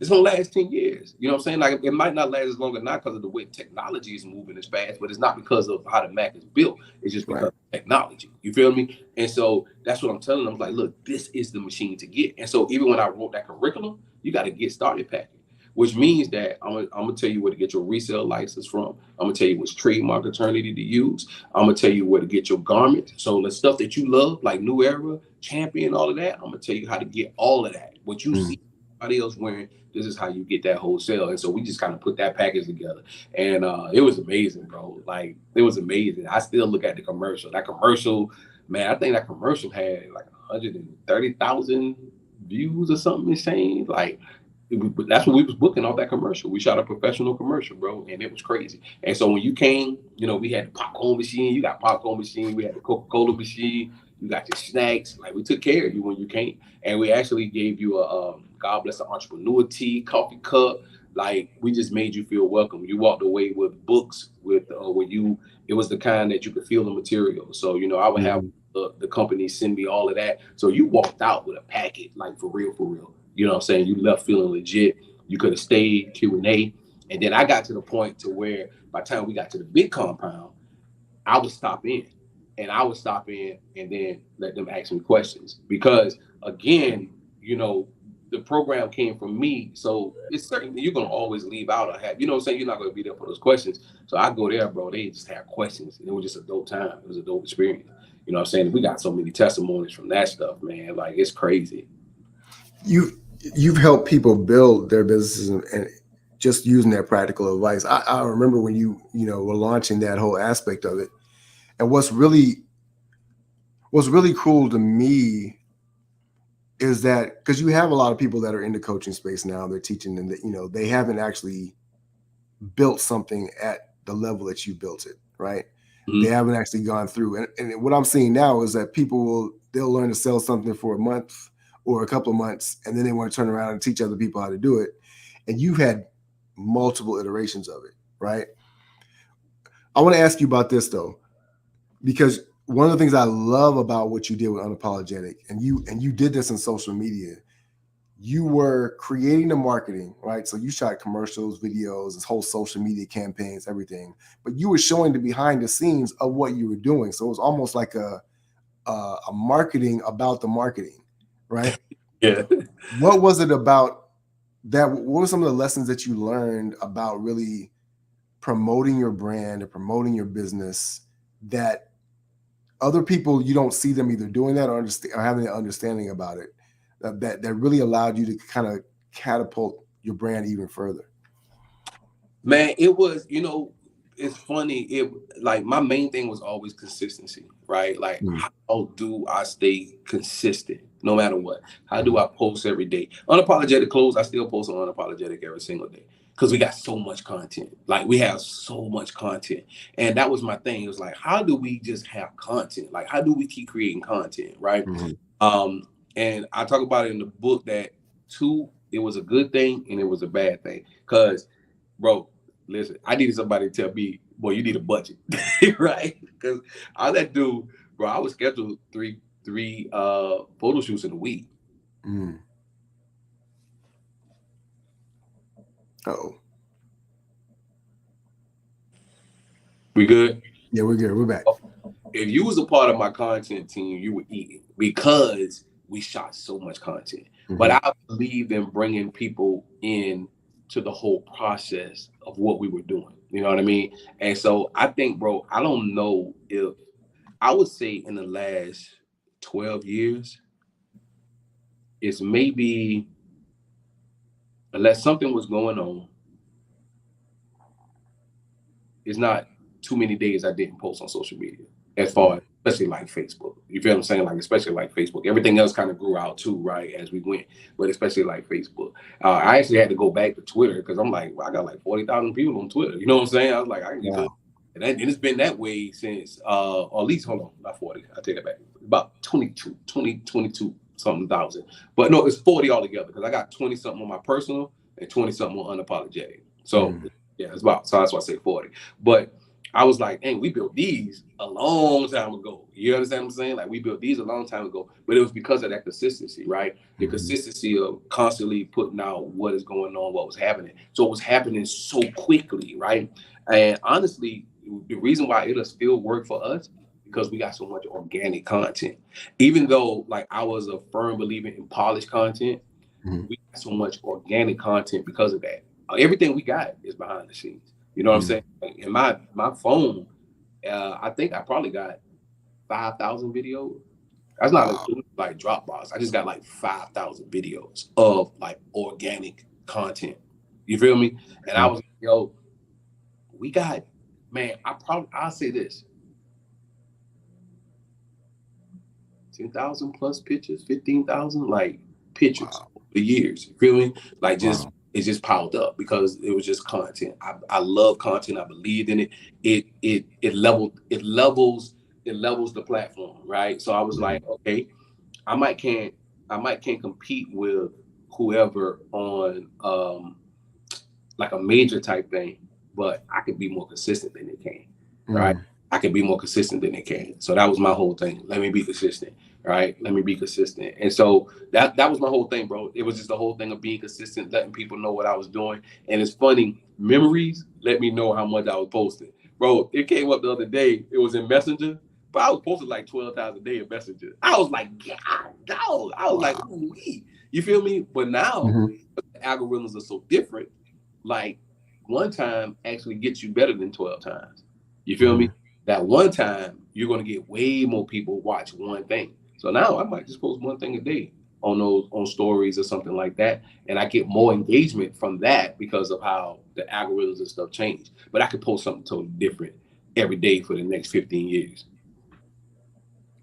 It's gonna last 10 years. You know what I'm saying? Like it might not last as long, not because of the way technology is moving as fast, but it's not because of how the Mac is built. It's just because of technology. You feel me? And so that's what I'm telling them. I'm like, look, this is the machine to get. And so even when I wrote that curriculum, you got to get started packing, which means that I'm gonna tell you where to get your resale license from. I'm gonna tell you which trademark attorney to use. I'm gonna tell you where to get your garments. So the stuff that you love, like New Era, Champion, all of that, I'm gonna tell you how to get all of that. What you see somebody else wearing, this is how you get that wholesale. And so we just kind of put that package together. And it was amazing, bro. Like, it was amazing. I still look at the commercial. That commercial, man, I think that commercial had like 130,000 views or something insane. Like, that's what we was booking off that commercial. We shot a professional commercial, bro, and it was crazy. And so when you came, we had the popcorn machine. You got popcorn machine. We had the Coca-Cola machine. You got your snacks. Like, we took care of you when you came. And we actually gave you a God Bless the Entrepreneur tea, coffee cup. Like, we just made you feel welcome. You walked away with books it was the kind that you could feel the material. So, I would have the company send me all of that. So you walked out with a packet, like for real, for real. You know what I'm saying? You left feeling legit. You could have stayed, Q&A. And then I got to the point to where by the time we got to the big compound, I would stop in. And I would stop in and then let them ask me questions. Because again, the program came from me. So it's certainly you're gonna always leave out or have, what I'm saying? You're not gonna be there for those questions. So I go there, bro. They just have questions. And it was just a dope time. It was a dope experience. You know what I'm saying? We got so many testimonies from that stuff, man. Like, it's crazy. You've helped people build their businesses and just using that practical advice. I remember when you were launching that whole aspect of it. And what's really cool to me is that because you have a lot of people that are in the coaching space now, they're teaching and they haven't actually built something at the level that you built it, right? Mm-hmm. They haven't actually gone through. And what I'm seeing now is that they'll learn to sell something for a month or a couple of months, and then they want to turn around and teach other people how to do it. And you've had multiple iterations of it, right? I want to ask you about this though, because one of the things I love about what you did with Unapologetic, and you did this in social media, you were creating the marketing, right? So you shot commercials, videos, this whole social media campaigns, everything, but you were showing the behind the scenes of what you were doing. So it was almost like a marketing about the marketing, right? Yeah. What was it about that? What were some of the lessons that you learned about really promoting your brand and promoting your business that other people, you don't see them either doing that or having an understanding about it that really allowed you to kind of catapult your brand even further? Man, it was, it's funny. It like my main thing was always consistency, right? Like, how do I stay consistent no matter what? How do I post every day? Unapologetic clothes, I still post on Unapologetic every single day because we got so much content. Like, we have so much content. And that was my thing. It was like, how do we just have content? Like, how do we keep creating content, right? And I talk about it in the book that it was a good thing and it was a bad thing. Because, bro, listen, I needed somebody to tell me, boy, you need a budget, right? Because all that do, bro, I was scheduled three photo shoots in a week. Uh-oh. We good? Yeah, we're good. We're back. If you was a part of my content team, you were eating because we shot so much content. But I believe in bringing people in to the whole process of what we were doing. You know what I mean? And so I think, bro, I don't know if I would say in the last 12 years, it's maybe, unless something was going on, it's not too many days I didn't post on social media, as far as, especially like Facebook. You feel what I'm saying? Like, especially like Facebook. Everything else kind of grew out too, right, as we went, but especially like Facebook. I actually had to go back to Twitter because I'm like, well, I got like 40,000 people on Twitter. You know what I'm saying? I was like, I can get good. And it's been that way since, or at least, hold on, not 40. I take it back. About 22 something thousand. But no, it's 40 altogether because I got 20 something on my personal and 20 something on Unapologetic. So yeah, it's about, so that's why I say 40. But I was like, dang, we built these a long time ago. You understand what I'm saying? Like, we built these a long time ago, but it was because of that consistency, right? The consistency of constantly putting out what is going on, what was happening. So it was happening so quickly, right? And honestly, the reason why it'll still work for us because we got so much organic content. Even though, like, I was a firm believer in polished content, we got so much organic content because of that. Everything we got is behind the scenes. You know what I'm saying? In my phone, I think I probably got 5,000 videos. That's not like Dropbox. I just got like 5,000 videos of like organic content. You feel me? And I was like, yo, we got, man, I'll say this. 10,000 plus pictures, 15,000 like pictures over the years. You feel me? Like, just it's just piled up because it was just content. I love content. I believed in it. It levels the platform, right? So I was like, okay, I might can't compete with whoever on like a major type thing, but I could be more consistent than they can, right? I can be more consistent than they can. So that was my whole thing. Let me be consistent, right? Let me be consistent. And so that was my whole thing, bro. It was just the whole thing of being consistent, letting people know what I was doing. And it's funny, memories let me know how much I was posting. Bro, it came up the other day. It was in Messenger, but I was posting like 12 times a day in Messenger. I was like, God, dog. I was like, ooh, you feel me? But now the algorithms are so different. Like, one time actually gets you better than 12 times. You feel me? That one time, you're going to get way more people watch one thing. So now I might just post one thing a day on stories or something like that. And I get more engagement from that because of how the algorithms and stuff change. But I could post something totally different every day for the next 15 years.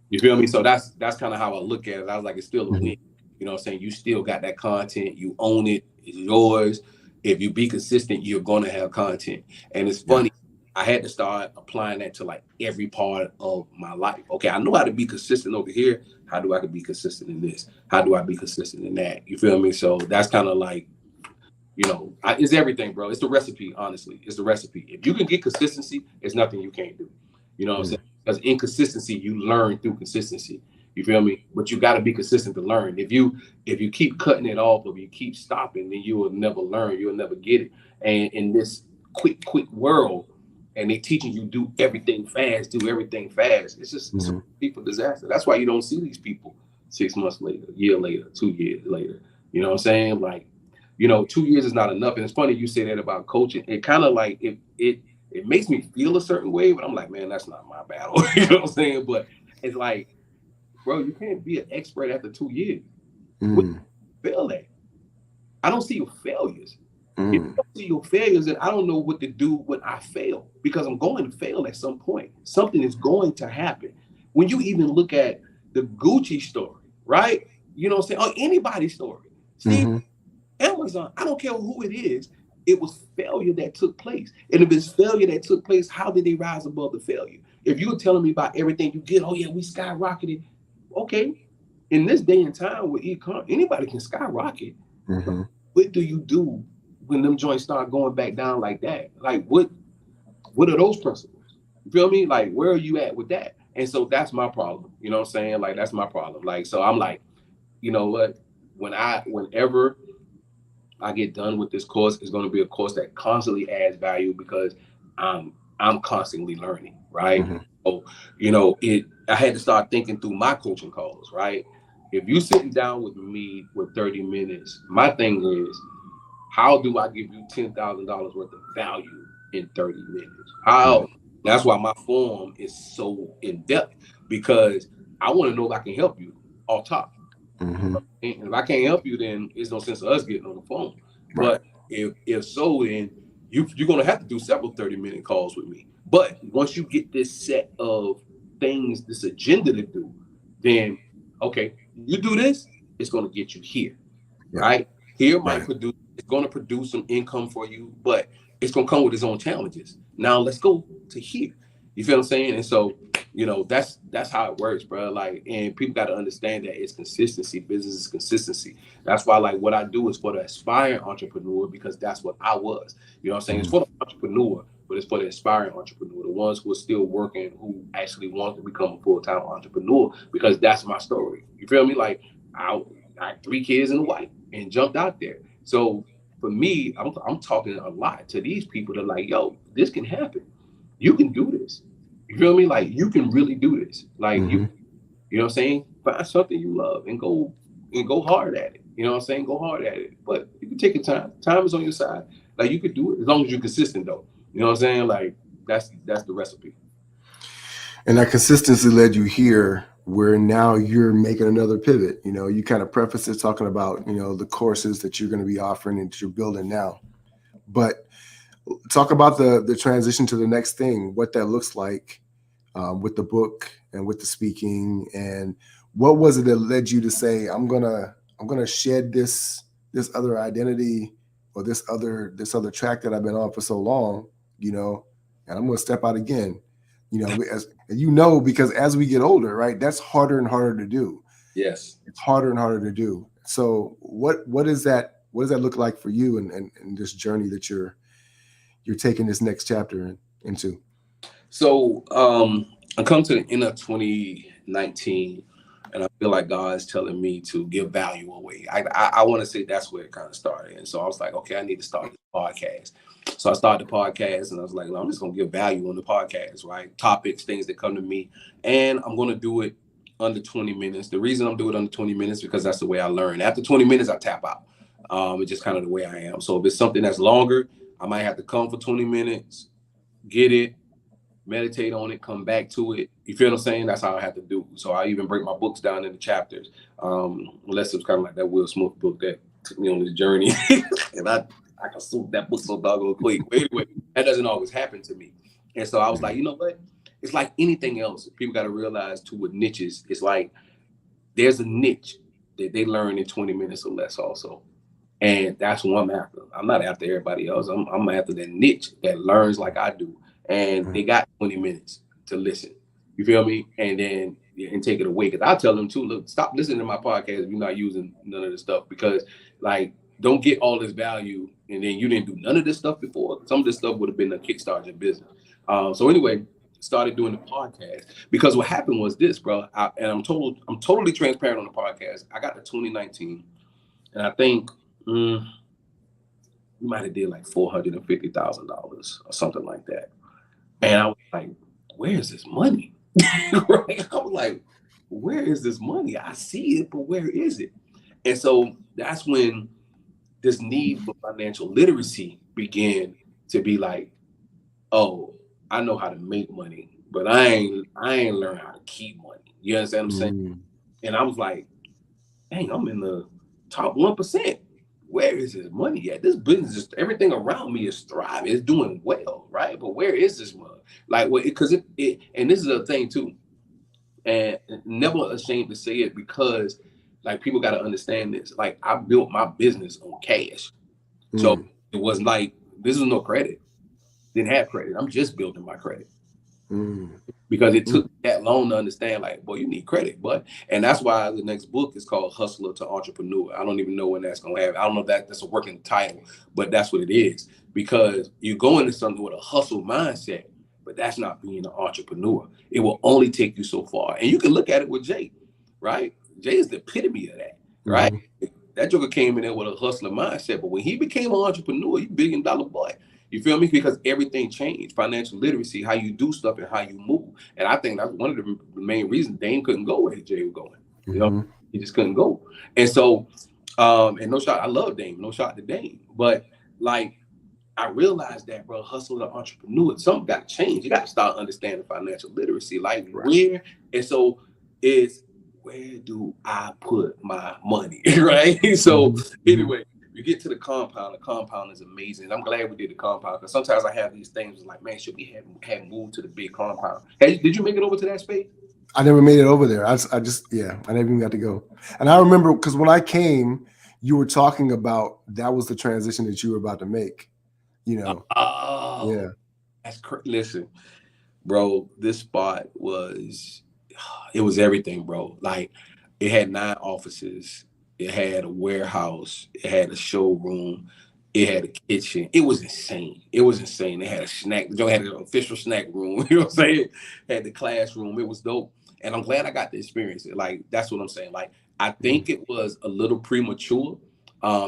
You feel me? So that's kind of how I look at it. I was like, it's still a win. You know what I'm saying? You still got that content. You own it. It's yours. If you be consistent, you're going to have content. And it's funny. I had to start applying that to like every part of my life. Okay, I know how to be consistent over here. How do I be consistent in this? How do I be consistent in that? You feel me? So that's kind of like, it's everything, bro. It's the recipe, honestly. It's the recipe. If you can get consistency, there's nothing you can't do. You know what I'm saying? Because inconsistency, you learn through consistency. You feel me? But you got to be consistent to learn. If you keep cutting it off or you keep stopping, then you will never learn. You'll never get it. And in this quick world, and they teaching you do everything fast. It's just it's a people disaster. That's why you don't see these people 6 months later, a year later, 2 years later. You know what I'm saying? Like, 2 years is not enough. And it's funny you say that about coaching. It kind of like it it makes me feel a certain way, but I'm like, man, that's not my battle. You know what I'm saying? But it's like, bro, you can't be an expert after 2 years. What Mm. you fail at? I don't see your failures. If you Mm. don't see your failures, then I don't know what to do when I fail, because I'm going to fail at some point. Something is going to happen. When you even look at the Gucci story, right? You know what I'm saying? Or anybody's story. Steve, Mm-hmm. Amazon, I don't care who it is, it was failure that took place. And if it's failure that took place, how did they rise above the failure? If you were telling me about everything you get, oh yeah, we skyrocketed. Okay. In this day and time with e-commerce, anybody can skyrocket. Mm-hmm. What do you do when them joints start going back down like that? Like what are those principles? You feel me? Like where are you at with that? And so that's my problem. You know what I'm saying? Like that's my problem. Like so I'm like, you know what? Whenever I get done with this course, it's going to be a course that constantly adds value because I'm constantly learning, right? Mm-hmm. So, you know, I had to start thinking through my coaching calls, right? If you sitting down with me with 30 minutes, my thing is, how do I give you $10,000 worth of value in 30 minutes? How? That's why my form is so in depth, because I want to know if I can help you off top. Mm-hmm. And if I can't help you, then it's no sense of us getting on the phone. Right. But if so, then you're gonna have to do several 30-minute calls with me. But once you get this set of things, this agenda to do, then okay, you do this, it's gonna get you here, Yeah. right? Here might Right. produce, it's gonna produce some income for you, but it's gonna come with its own challenges. Now let's go to here. You feel what I'm saying? And so, you know, that's how it works, bro. Like, and people got to understand that it's consistency. Business is consistency. That's why, like, what I do is for the aspiring entrepreneur, because that's what I was. You know what I'm saying? It's for the entrepreneur, but it's for the aspiring entrepreneur, the ones who are still working, who actually want to become a full-time entrepreneur, because that's my story. You feel me? Like, I had 3 kids and a wife and jumped out there. So for me, I'm talking a lot to these people that are like, yo, this can happen. You can do this. You feel me? Like you can really do this. Like Mm-hmm. you know what I'm saying? Find something you love and go hard at it. You know what I'm saying? Go hard at it. But you can take your time. Time is on your side. Like you could do it as long as you're consistent though. You know what I'm saying? Like that's the recipe. And that consistency led you here, where now you're making another pivot. You know, you kind of preface it talking about, you know, the courses that you're going to be offering and that you're building now. But talk about the transition to the next thing, what that looks like with the book and with the speaking, and what was it that led you to say, I'm gonna shed this other identity or this other track that I've been on for so long, you know, and I'm gonna step out again. You know, because as we get older, right, that's harder and harder to do. Yes. It's harder and harder to do. So what is that? What does that look like for you and this journey that you're taking this next chapter into? So I come to the end of 2019, and I feel like God's telling me to give value away. I want to say that's where it kind of started. And so I was like, okay, I need to start this podcast. So I started the podcast, and I was like, I'm just gonna give value on the podcast, right? Topics, things that come to me, and I'm gonna do it under 20 minutes. The reason I'm doing it under 20 minutes because that's the way I learn. After 20 minutes, I tap out. It's just kind of the way I am. So if it's something that's longer, I might have to come for 20 minutes, get it, meditate on it, come back to it. You feel what I'm saying? That's how I have to do. So I even break my books down into chapters. Unless it's kind of like that Will Smith book that took me on this journey. And I consumed that book so doggone quick. But anyway, that doesn't always happen to me. And so I was like, you know what? It's like anything else. People got to realize too with niches, it's like there's a niche that they learn in 20 minutes or less also. And that's what I'm after. I'm not after everybody else. I'm after that niche that learns like I do. And they got 20 minutes to listen. You feel me? And then and take it away. Because I tell them too, look, stop listening to my podcast if you're not using none of this stuff. Because like, don't get all this value and then you didn't do none of this stuff before. Some of this stuff would have been a kickstart your business. So anyway, started doing the podcast because what happened was this, bro. I'm totally transparent on the podcast. I got to 2019, and I think we might have did like $450,000 or something like that. And I was like, where is this money? Right? I was like, where is this money? I see it, but where is it? And so that's when this need for financial literacy began to be like, oh, I know how to make money, but I ain't learned how to keep money. You understand what I'm saying? And I was like, dang, I'm in the top 1%. Where is this money at? This business, is, everything around me is thriving. It's doing well, right? But where is this money? Like, well, because and this is a thing too, and never ashamed to say it, because like people got to understand this. Like, I built my business on cash, so it was like this was no credit. Didn't have credit. I'm just building my credit. Because it took that long to understand, like, boy, you need credit, but and that's why the next book is called Hustler to Entrepreneur. I don't even know when that's gonna happen. I don't know if that's a working title, but that's what it is. Because you go into something with a hustle mindset, but that's not being an entrepreneur. It will only take you so far. And you can look at it with Jay, right? Jay is the epitome of that, right? That joker came in there with a hustler mindset, but when he became an entrepreneur, you $1 billion boy. You feel me? Because everything changed. Financial literacy, how you do stuff and how you move. And I think that's one of the main reasons Dame couldn't go where Jay was going. You know, he just couldn't go. And so, and no shot, I love Dame, no shot to Dame. But like, I realized that, bro, hustle and entrepreneur, something got to change. You got to start understanding financial literacy. Like, where, and so it's, where do I put my money, right? So anyway, you get to the compound. The compound is amazing. I'm glad we did the compound, because sometimes I have these things like, man, should we have moved to the big compound? Hey, did you make it over to that space? I never made it over there. I just, I never even got to go. And I remember, because when I came, you were talking about that was the transition that you were about to make, you know. Oh, yeah. That's listen, bro, this spot was, it was everything, bro. Like, it had 9 offices. It had a warehouse. It had a showroom. It had a kitchen. It was insane. It was insane. They had a snack. They had an official snack room. You know what I'm saying? Had the classroom. It was dope. And I'm glad I got to experience it. Like, that's what I'm saying. Like, I think it was a little premature.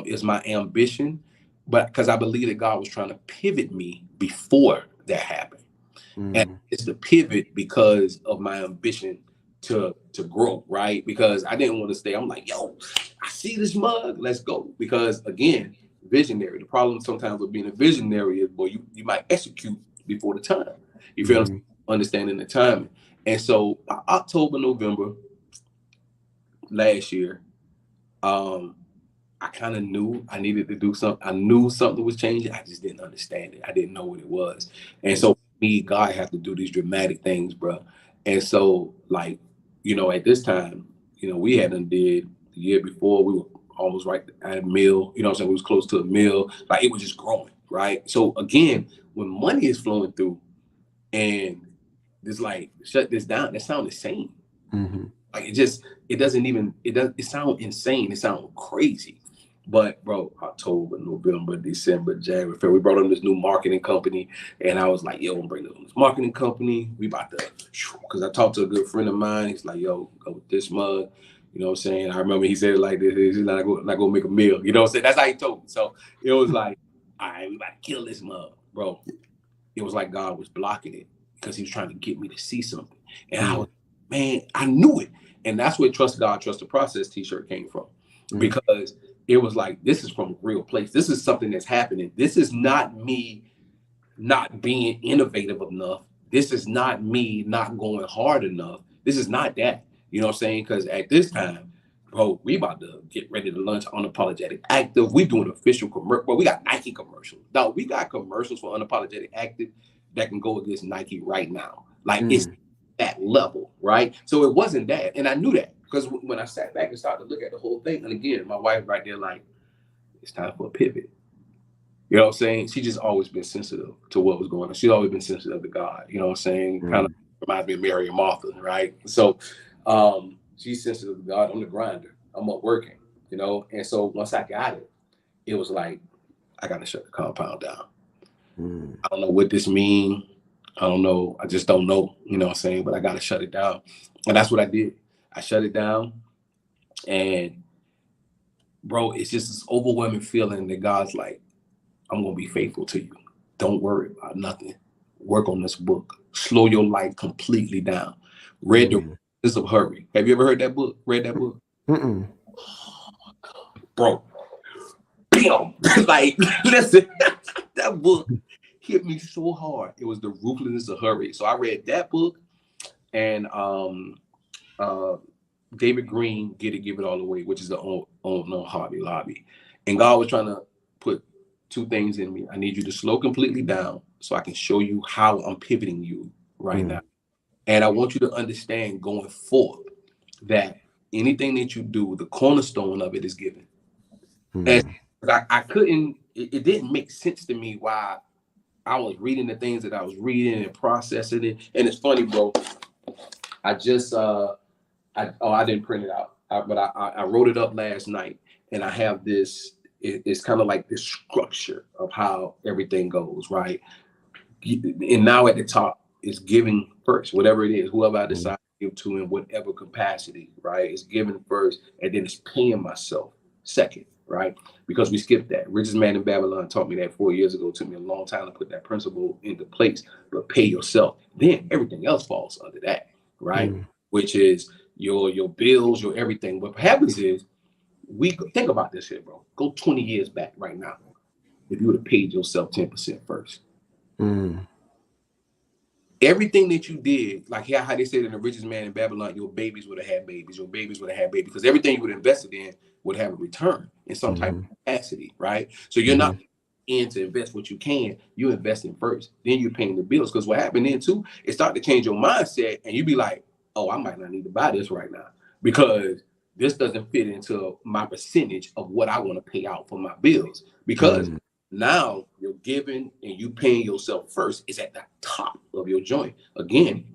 Is my ambition. But because I believe that God was trying to pivot me before that happened. And it's the pivot because of my ambition to grow, right? Because I didn't want to stay. I'm like, yo, I see this mug, let's go. Because again, visionary. The problem sometimes with being a visionary is, boy, you might execute before the time. You feel understanding the timing. And so October, November last year, I kind of knew I needed to do something. I knew something was changing. I just didn't understand it. I didn't know what it was. And so me, God had to do these dramatic things, bro. And so, like, you know, at this time, you know, we hadn't did the year before. We were almost right at a mill. You know what I'm saying? We was close to a mill. Like, it was just growing, right? So again, when money is flowing through and it's like, shut this down, that sounds insane. Like, it sounds insane. It sounds crazy. But bro, October, November, December, January, February, we brought on this new marketing company, and I was like, yo, I'm bringing on this marketing company. We about to, because I talked to a good friend of mine. He's like, yo, go with this mug. You know what I'm saying? I remember he said it like this, he's not gonna make a meal. You know what I'm saying? That's how he told me. So it was like, all right, we about to kill this mug, bro. It was like God was blocking it because he was trying to get me to see something. And I was, man, I knew it. And that's where Trust God, Trust the Process t-shirt came from. Because it was like, this is from a real place. This is something that's happening. This is not me not being innovative enough. This is not me not going hard enough. This is not that. You know what I'm saying? Because at this time, bro, we about to get ready to launch Unapologetic Active. We doing official commercial. Well, we got Nike commercials. Now, we got commercials for Unapologetic Active that can go against Nike right now. Like, it's that level, right? So it wasn't that. And I knew that. Because when I sat back and started to look at the whole thing, and again, my wife right there, like, it's time for a pivot. You know what I'm saying? She just always been sensitive to what was going on. She's always been sensitive to God. You know what I'm saying? Kind of reminds me of Mary and Martha, right? So she's sensitive to God. I'm the grinder. I'm up working, you know? And so once I got it, it was like, I got to shut the compound down. I don't know what this means. I don't know. I just don't know, you know what I'm saying? But I got to shut it down. And that's what I did. I shut it down, and bro, it's just this overwhelming feeling that God's like, I'm going to be faithful to you. Don't worry about nothing. Work on this book. Slow your life completely down. Read the Resistance of Hurry. Have you ever heard that book? Read that book? Oh my God. Bro, damn. Like, listen, that book hit me so hard. It was The Ruthlessness of Hurry. So I read that book, and David Green, Get It, Give It All Away, which is the own Hobby Lobby. And God was trying to put two things in me. I need you to slow completely down so I can show you how I'm pivoting you right now. And I want you to understand going forward that anything that you do, the cornerstone of it is given. And I couldn't, it didn't make sense to me why I was reading the things that I was reading and processing it. And it's funny, bro. I just, I didn't print it out, but I wrote it up last night, and I have this, it's kind of like this structure of how everything goes, right? And now at the top is giving first, whatever it is, whoever I decide to give to in whatever capacity, right? It's giving first, and then it's paying myself second, right? Because we skipped that. Richest Man in Babylon taught me that 4 years ago. It took me a long time to put that principle into place, but pay yourself. Then everything else falls under that, right? Which is your bills, your everything. What happens is, we think about this here, bro. Go 20 years back right now. If you would have paid yourself 10% first. Everything that you did, like how they said in The Richest Man in Babylon, your babies would have had babies, your babies would have had babies, because everything you would have invested in would have a return in some type of capacity, right? So you're not in to invest what you can, you invest in first, then you're paying the bills. Because what happened then too, it started to change your mindset, and you be like, oh, I might not need to buy this right now because this doesn't fit into my percentage of what I want to pay out for my bills. Because now you're giving and you paying yourself first is at the top of your joint. Again,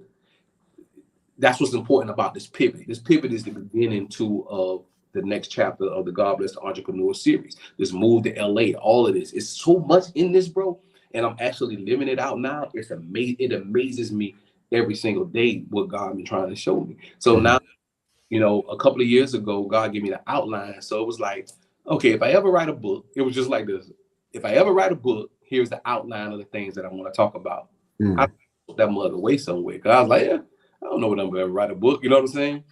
that's what's important about this pivot. This pivot is the beginning of the next chapter of the God Bless the Entrepreneur series. This move to LA, all of this. It's so much in this, bro. And I'm actually living it out now. It's amazing. It amazes me every single day what God been trying to show me. So now, you know, a couple of years ago, God gave me the outline. So it was like, okay, if I ever write a book, it was just like this. If I ever write a book, here's the outline of the things that I want to talk about. I put that mug away somewhere. Cause I was like, yeah, I don't know what I'm going to write a book. You know what I'm saying?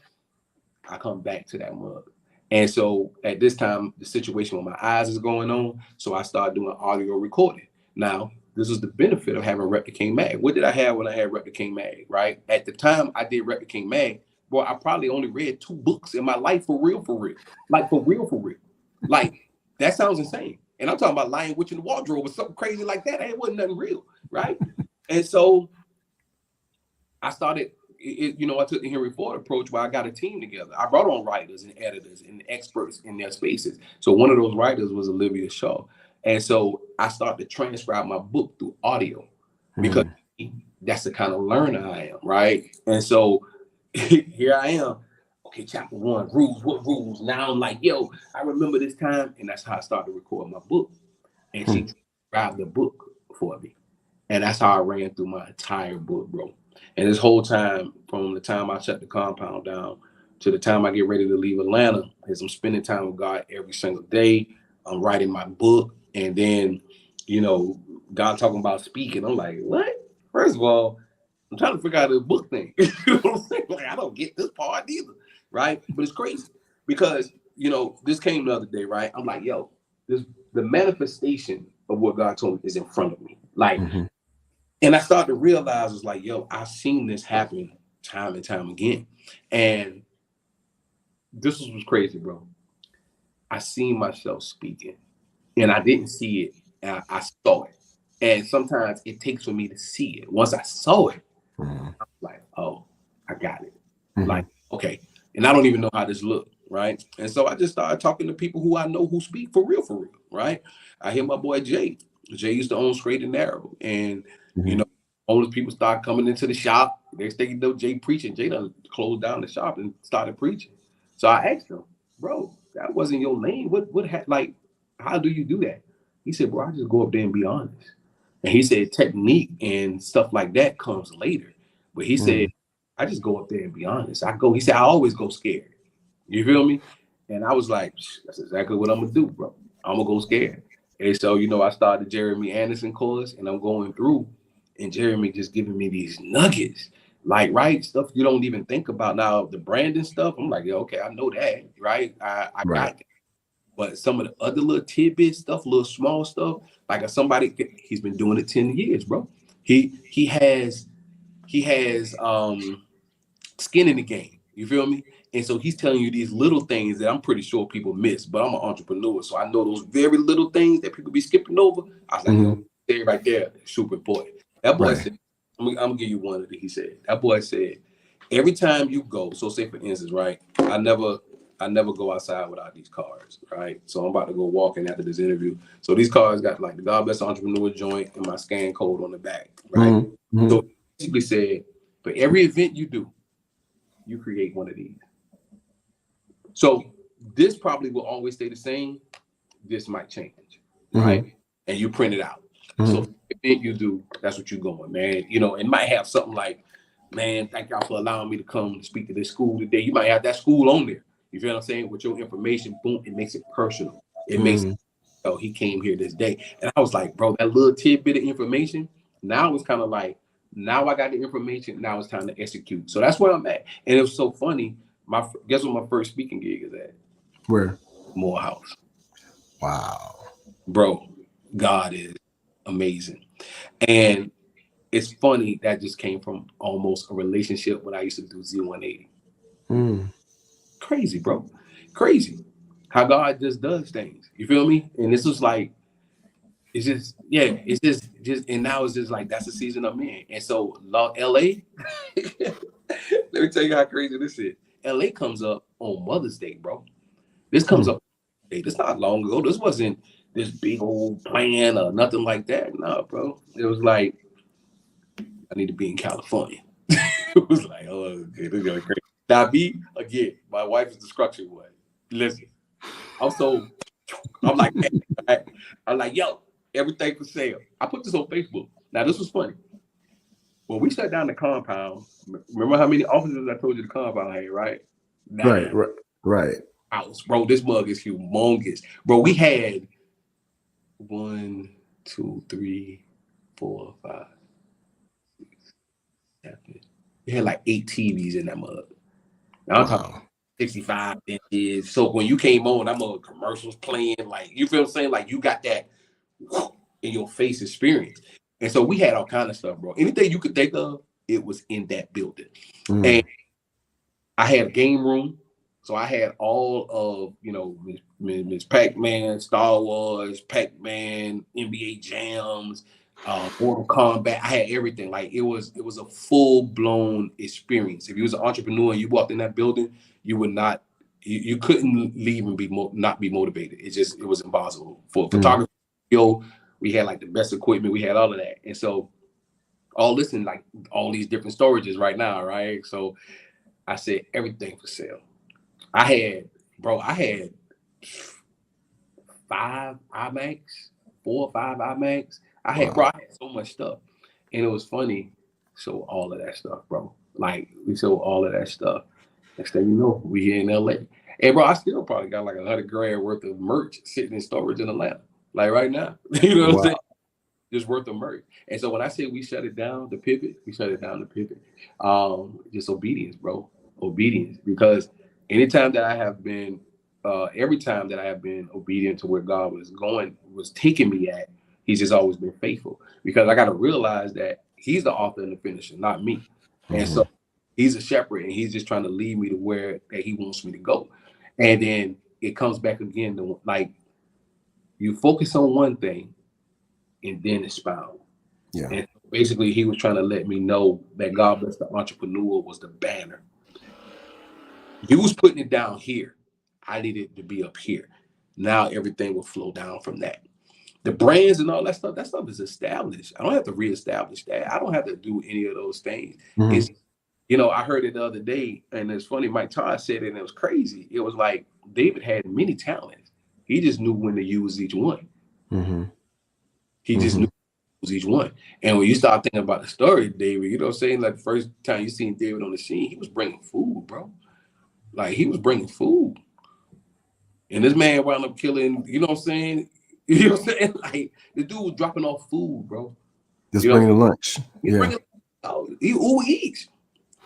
I come back to that mug. And so at this time, the situation with my eyes is going on. So I started doing audio recording. Now, this is the benefit of having Rep the King Mag. What did I have when I had Rep the King Mag, right? At the time I did Rep the King Mag, boy, I probably only read 2 books in my life for real. Like for real. Like that sounds insane. And I'm talking about Lion Witch in the Wardrobe or something crazy like that. It wasn't nothing real, right? And so I started, you know, I took the Henry Ford approach where I got a team together. I brought on writers and editors and experts in their spaces. So one of those writers was Olivia Shaw. And so I started to transcribe my book through audio because that's the kind of learner I am, right? And so here I am. Okay, chapter 1, rules, what rules? Now I'm like, yo, I remember this time. And that's how I started to record my book. And she transcribed the book for me. And that's how I ran through my entire book, bro. And this whole time, from the time I shut the compound down to the time I get ready to leave Atlanta, is I'm spending time with God every single day. I'm writing my book. And then, you know, God talking about speaking. I'm like, what? First of all, I'm trying to figure out the book thing. You know what I'm saying? Like, I don't get this part either, right? But it's crazy because, you know, this came the other day, right? I'm like, yo, the manifestation of what God told me is in front of me. Like, and I started to realize, it's like, yo, I've seen this happen time and time again. And this was crazy, bro. I seen myself speaking and I didn't see it. And I saw it. And sometimes it takes for me to see it. Once I saw it, I'm like, oh, I got it. Like, okay. And I don't even know how this looked, right? And so I just started talking to people who I know who speak for real, right? I hear my boy Jay. Jay used to own Straight and Narrow. And, you know, homeless people start coming into the shop. Next thing you know, Jay preaching. Jay done closed down the shop and started preaching. So I asked him, bro, that wasn't your lane. Like, how do you do that? He said, bro, I just go up there and be honest. And he said technique and stuff like that comes later. But he said, I just go up there and be honest. He said, I always go scared. You feel me? And I was like, that's exactly what I'm going to do, bro. I'm going to go scared. And so, you know, I started the Jeremy Anderson course and I'm going through and Jeremy just giving me these nuggets, like, right, stuff you don't even think about. Now, the branding stuff, I'm like, yeah, okay, I know that, right? I got that. But some of the other little tidbit stuff, little small stuff, like somebody, he's been doing it 10 years, bro. He has skin in the game. You feel me? And so he's telling you these little things that I'm pretty sure people miss, but I'm an entrepreneur. So I know those very little things that people be skipping over. I was like, yo, stay right there. Super important. That boy said, I'm gonna give you one of it. He said, that boy said, every time you go, so say for instance, right? I never go outside without these cards, right? So I'm about to go walking after this interview. So these cards got like the God Bless Entrepreneur joint and my scan code on the back, right? So he basically said, for every event you do, you create one of these. So this probably will always stay the same. This might change, right? And you print it out. So if you do, that's what you're going, man. You know, it might have something like, man, thank y'all for allowing me to come speak to this school today. You might have that school on there. You feel what I'm saying? With your information, boom, it makes it personal. It makes it, oh, he came here this day. And I was like, bro, that little tidbit of information, now it's kind of like, now I got the information. Now it's time to execute. So that's where I'm at. And it was so funny. Guess what my first speaking gig is at? Where? Morehouse. Wow. Bro, God is amazing. And it's funny that just came from almost a relationship when I used to do Z180. Crazy, bro. Crazy. How God just does things. You feel me? And this was like, it's just, yeah, it's just, and now it's just like, that's the season I'm in. And so LA, let me tell you how crazy this is. LA comes up on Mother's Day, bro. This comes up, this not long ago. This wasn't this big old plan or nothing like that. No, bro. It was like, I need to be in California. It was like, oh, okay, this is gonna be crazy. Now, again, my wife is the structure one. Listen, I'm like, yo, everything for sale. I put this on Facebook. Now, this was funny. When we shut down the compound, remember how many officers I told you the compound had, right? Right. House, bro. This mug is humongous. Bro, we had 1, 2, 3, 4, 5, 6, 7. We had like 8 TVs in that mug. Now I'm talking 65 inches. So when you came on, that mug commercials playing, like, you feel what I'm saying? Like, you got that in your face experience. And so we had all kind of stuff, bro. Anything you could think of, it was in that building. And I had a game room. So I had all of, you know, Miss Pac-Man, Star Wars, Pac-Man, NBA Jams, Mortal Kombat. I had everything. Like, it was a full-blown experience. If you was an entrepreneur and you walked in that building, you would not, you couldn't leave and not be motivated. It was impossible. For photography, we had like the best equipment. We had all of that. And so all this in like all these different storages right now, right? So I said, everything for sale. I had 5 iMacs, 4 or 5 iMacs. I had so much stuff. And it was funny. So all of that stuff, bro. Like, we sold all of that stuff. Next thing you know, we here in LA. And bro, I still probably got like $100,000 worth of merch sitting in storage in Atlanta. Like right now. You know what I'm saying? Just worth of merch. And so when I say we shut it down, the pivot. Just obedience, bro. Obedience. Because anytime that I have been, every time that I have been obedient to where God was taking me at, he's just always been faithful. Because I got to realize that he's the author and the finisher, not me. And so he's a shepherd and he's just trying to lead me to where that he wants me to go. And then it comes back again to like, you focus on one thing and then expound. Yeah. And basically he was trying to let me know that God Bless the Entrepreneur was the banner. You was putting it down here. I needed to be up here. Now everything will flow down from that. The brands and all that stuff is established. I don't have to reestablish that. I don't have to do any of those things. It's, you know, I heard it the other day, and it's funny, Mike Todd said it, and it was crazy. It was like David had many talents. He just knew when to use each one. He just knew to use each one. And when you start thinking about the story, David, you know what I'm saying? Like the first time you seen David on the scene, he was bringing food, bro. Like, he was bringing food. And this man wound up killing, you know what I'm saying? You know what I'm saying? Like, the dude was dropping off food, bro. Just bringing lunch. Who eats?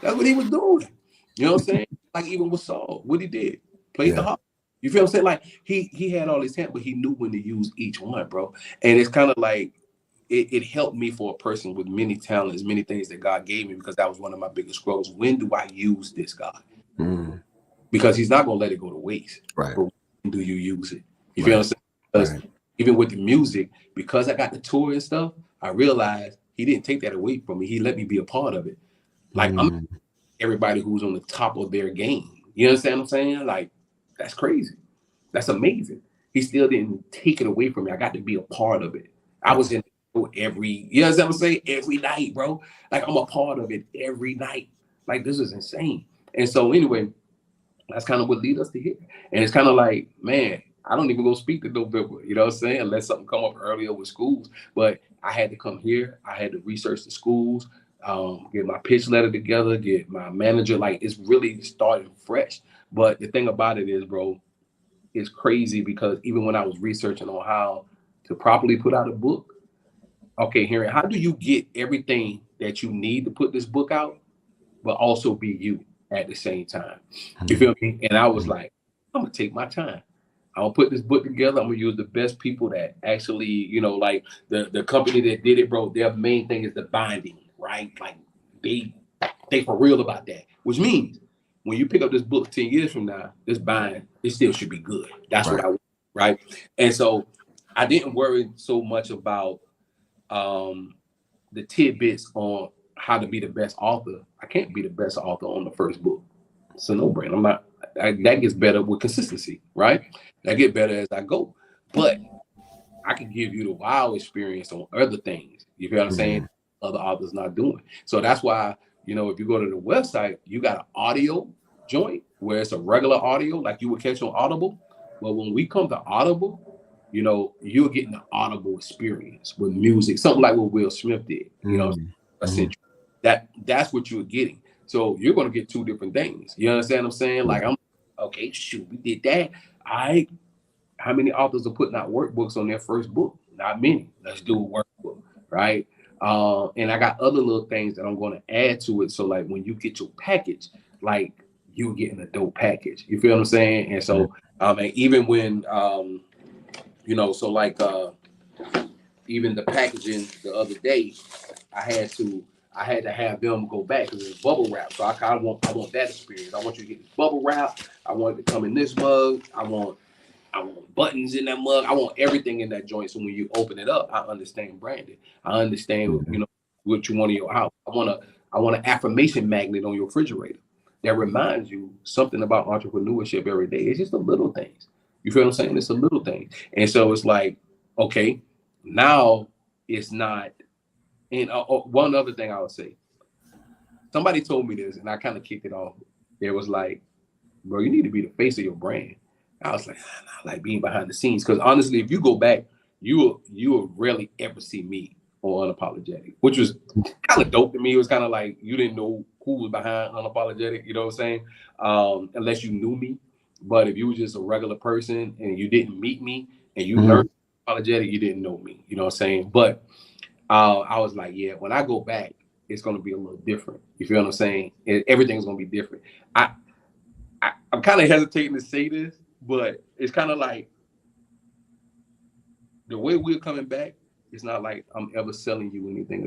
That's what he was doing. You know what I'm saying? Like, even with Saul, what he did, played the harp. You feel what I'm saying? Like he had all his talent, but he knew when to use each one, bro. And it's kind of like it helped me for a person with many talents, many things that God gave me, because that was one of my biggest struggles. When do I use this, God? Because he's not gonna let it go to waste. Right. But when do you use it? You feel what I'm saying? Because even with the music, because I got the tour and stuff, I realized he didn't take that away from me. He let me be a part of it. Like I'm everybody who's on the top of their game. You understand what I'm saying? Like, that's crazy. That's amazing. He still didn't take it away from me. I got to be a part of it. I was in every, you know what I'm saying? Every night, bro. Like, I'm a part of it every night. Like, this is insane. And so anyway, that's kind of what lead us to here. And it's kind of like, man, I don't even go speak to November, you know what I'm saying? Unless something come up earlier with schools. But I had to come here. I had to research the schools, get my pitch letter together, get my manager. Like, it's really starting fresh. But the thing about it is, bro, it's crazy because even when I was researching on how to properly put out a book, okay, Henry, how do you get everything that you need to put this book out, but also be you at the same time? You feel me? And I was like, I'm gonna take my time. I'm gonna put this book together. I'm gonna use the best people that actually, you know, like the company that did it, bro. Their main thing is the binding, right? Like they for real about that, which means when you pick up this book 10 years from now, this bind, it still should be good. That's what I want, right? And so I didn't worry so much about the tidbits on how to be the best author. I can't be the best author on the first book. It's a no-brainer. I'm not. That gets better with consistency, right? That get better as I go. But I can give you the wow experience on other things. You feel what I'm saying? Other authors not doing. So that's why, you know, if you go to the website, you got an audio joint where it's a regular audio like you would catch on Audible. But when we come to Audible, you know, you're getting the Audible experience with music, something like what Will Smith did. You know, that's what you're getting. So you're going to get two different things. You understand what I'm saying? Like, I'm okay, shoot, we did that. All right. How many authors are putting out workbooks on their first book? Not many. Let's do a workbook, right? And I got other little things that I'm going to add to it. So like when you get your package, like you're getting a dope package. You feel what I'm saying? And so and even when you know, so like even the packaging the other day, I had to have them go back because it's bubble wrap. So I want that experience. I want you to get this bubble wrap. I want it to come in this mug. I want buttons in that mug. I want everything in that joint. So when you open it up, I understand branding. I understand, you know, what you want in your house. I want an affirmation magnet on your refrigerator that reminds you something about entrepreneurship every day. It's just the little things. You feel what I'm saying? It's the little things. And so it's like, okay, now it's not. And one other thing I would say, somebody told me this and I kind of kicked it off. It was like, bro, you need to be the face of your brand. I was like, I like being behind the scenes. Because honestly, if you go back, you will rarely ever see me on Unapologetic, which was kind of dope to me. It was kind of like you didn't know who was behind Unapologetic, you know what I'm saying? Unless you knew me. But if you were just a regular person and you didn't meet me and you learned Unapologetic, you didn't know me, you know what I'm saying? But I was like, yeah, when I go back, it's going to be a little different. You feel what I'm saying? Everything's going to be different. I'm kind of hesitating to say this, but it's kind of like the way we're coming back, it's not like I'm ever selling you anything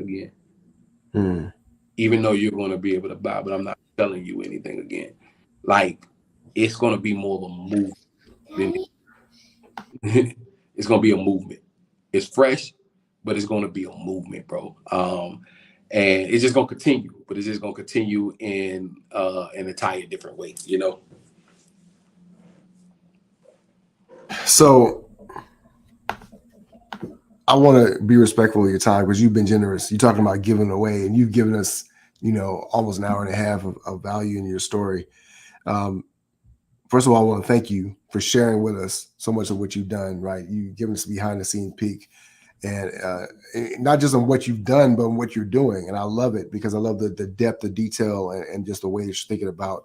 again. Even though you're going to be able to buy, but I'm not selling you anything again. Like, it's going to be more of a movement. It's going to be a movement. It's fresh, but it's going to be a movement, bro. And it's just going to continue, but it's just going to continue in an entire different way, you know? So I want to be respectful of your time because you've been generous. You're talking about giving away, and you've given us, you know, almost an hour and a half of value in your story. First of all, I want to thank you for sharing with us so much of what you've done, right? You've given us a behind the scenes peek, and not just on what you've done, but on what you're doing. And I love it because I love the depth, the detail, and just the way you're thinking about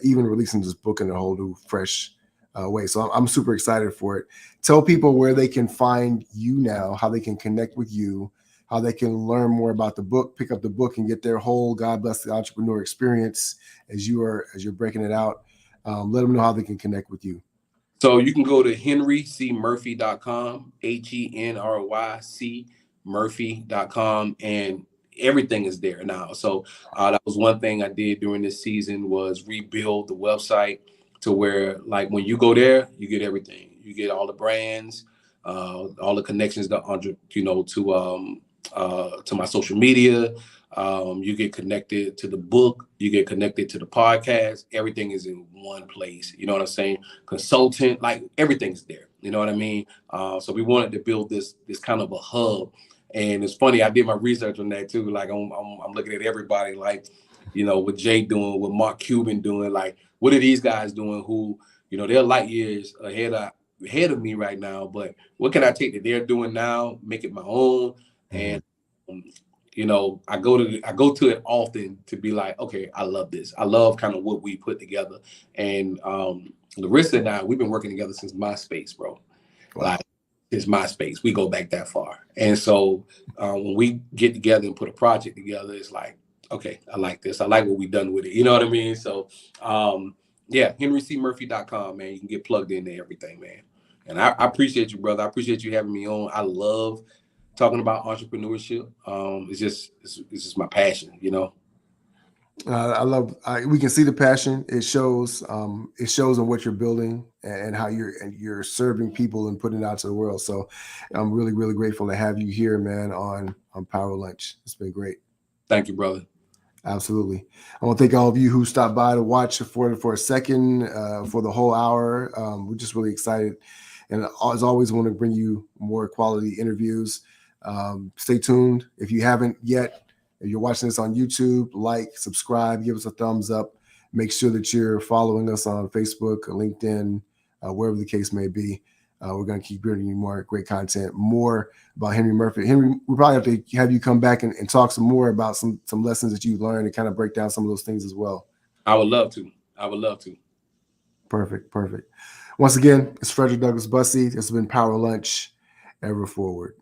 even releasing this book in a whole new, fresh way. So I'm super excited for it. Tell people where they can find you now, how they can connect with you, how they can learn more about the book, pick up the book, and get their whole God Bless the Entrepreneur experience as you're breaking it out. Let them know how they can connect with you. So you can go to henrycmurphy.com, HENRYC Murphy.com, and everything is there now. So that was one thing I did during this season was rebuild the website to where, like, when you go there, you get everything. You get all the brands, all the connections to, to my social media. You get connected to the book, you get connected to the podcast. Everything is in one place. You know what I'm saying? Consultant, like everything's there. You know what I mean? So we wanted to build this kind of a hub. And it's funny, I did my research on that too. Like I'm looking at everybody, like, what Jay doing, what Mark Cuban doing, like what are these guys doing who, they're light years ahead of me right now. But what can I take that they're doing now, make it my own? And I go to it often to be like, okay, I love this. I love kind of what we put together. And Larissa and I, we've been working together since MySpace, bro. Wow. Like, it's MySpace. We go back that far. And so when we get together and put a project together, it's like, okay, I like this. I like what we've done with it. You know what I mean? So henrycmurphy.com, man. You can get plugged into everything, man. And I appreciate you, brother. I appreciate you having me on. I love talking about entrepreneurship. It's just my passion, we can see the passion. It shows in what you're building and how you're serving people and putting it out to the world. So I'm really, really grateful to have you here, man, on Power Lunch. It's been great. Thank you, brother. Absolutely. I want to thank all of you who stopped by to watch for a second, for the whole hour. We're just really excited. And as always, want to bring you more quality interviews. Stay tuned. If you haven't yet, if you're watching this on YouTube, like, subscribe, give us a thumbs up. Make sure that you're following us on Facebook, LinkedIn, wherever the case may be. We're going to keep bringing you more great content, more about Henry Murphy. Henry, we probably have to have you come back and talk some more about some lessons that you've learned and kind of break down some of those things as well. I would love to. Perfect. Once again, it's Frederick Douglass Bussey. This has been Power Lunch, ever forward.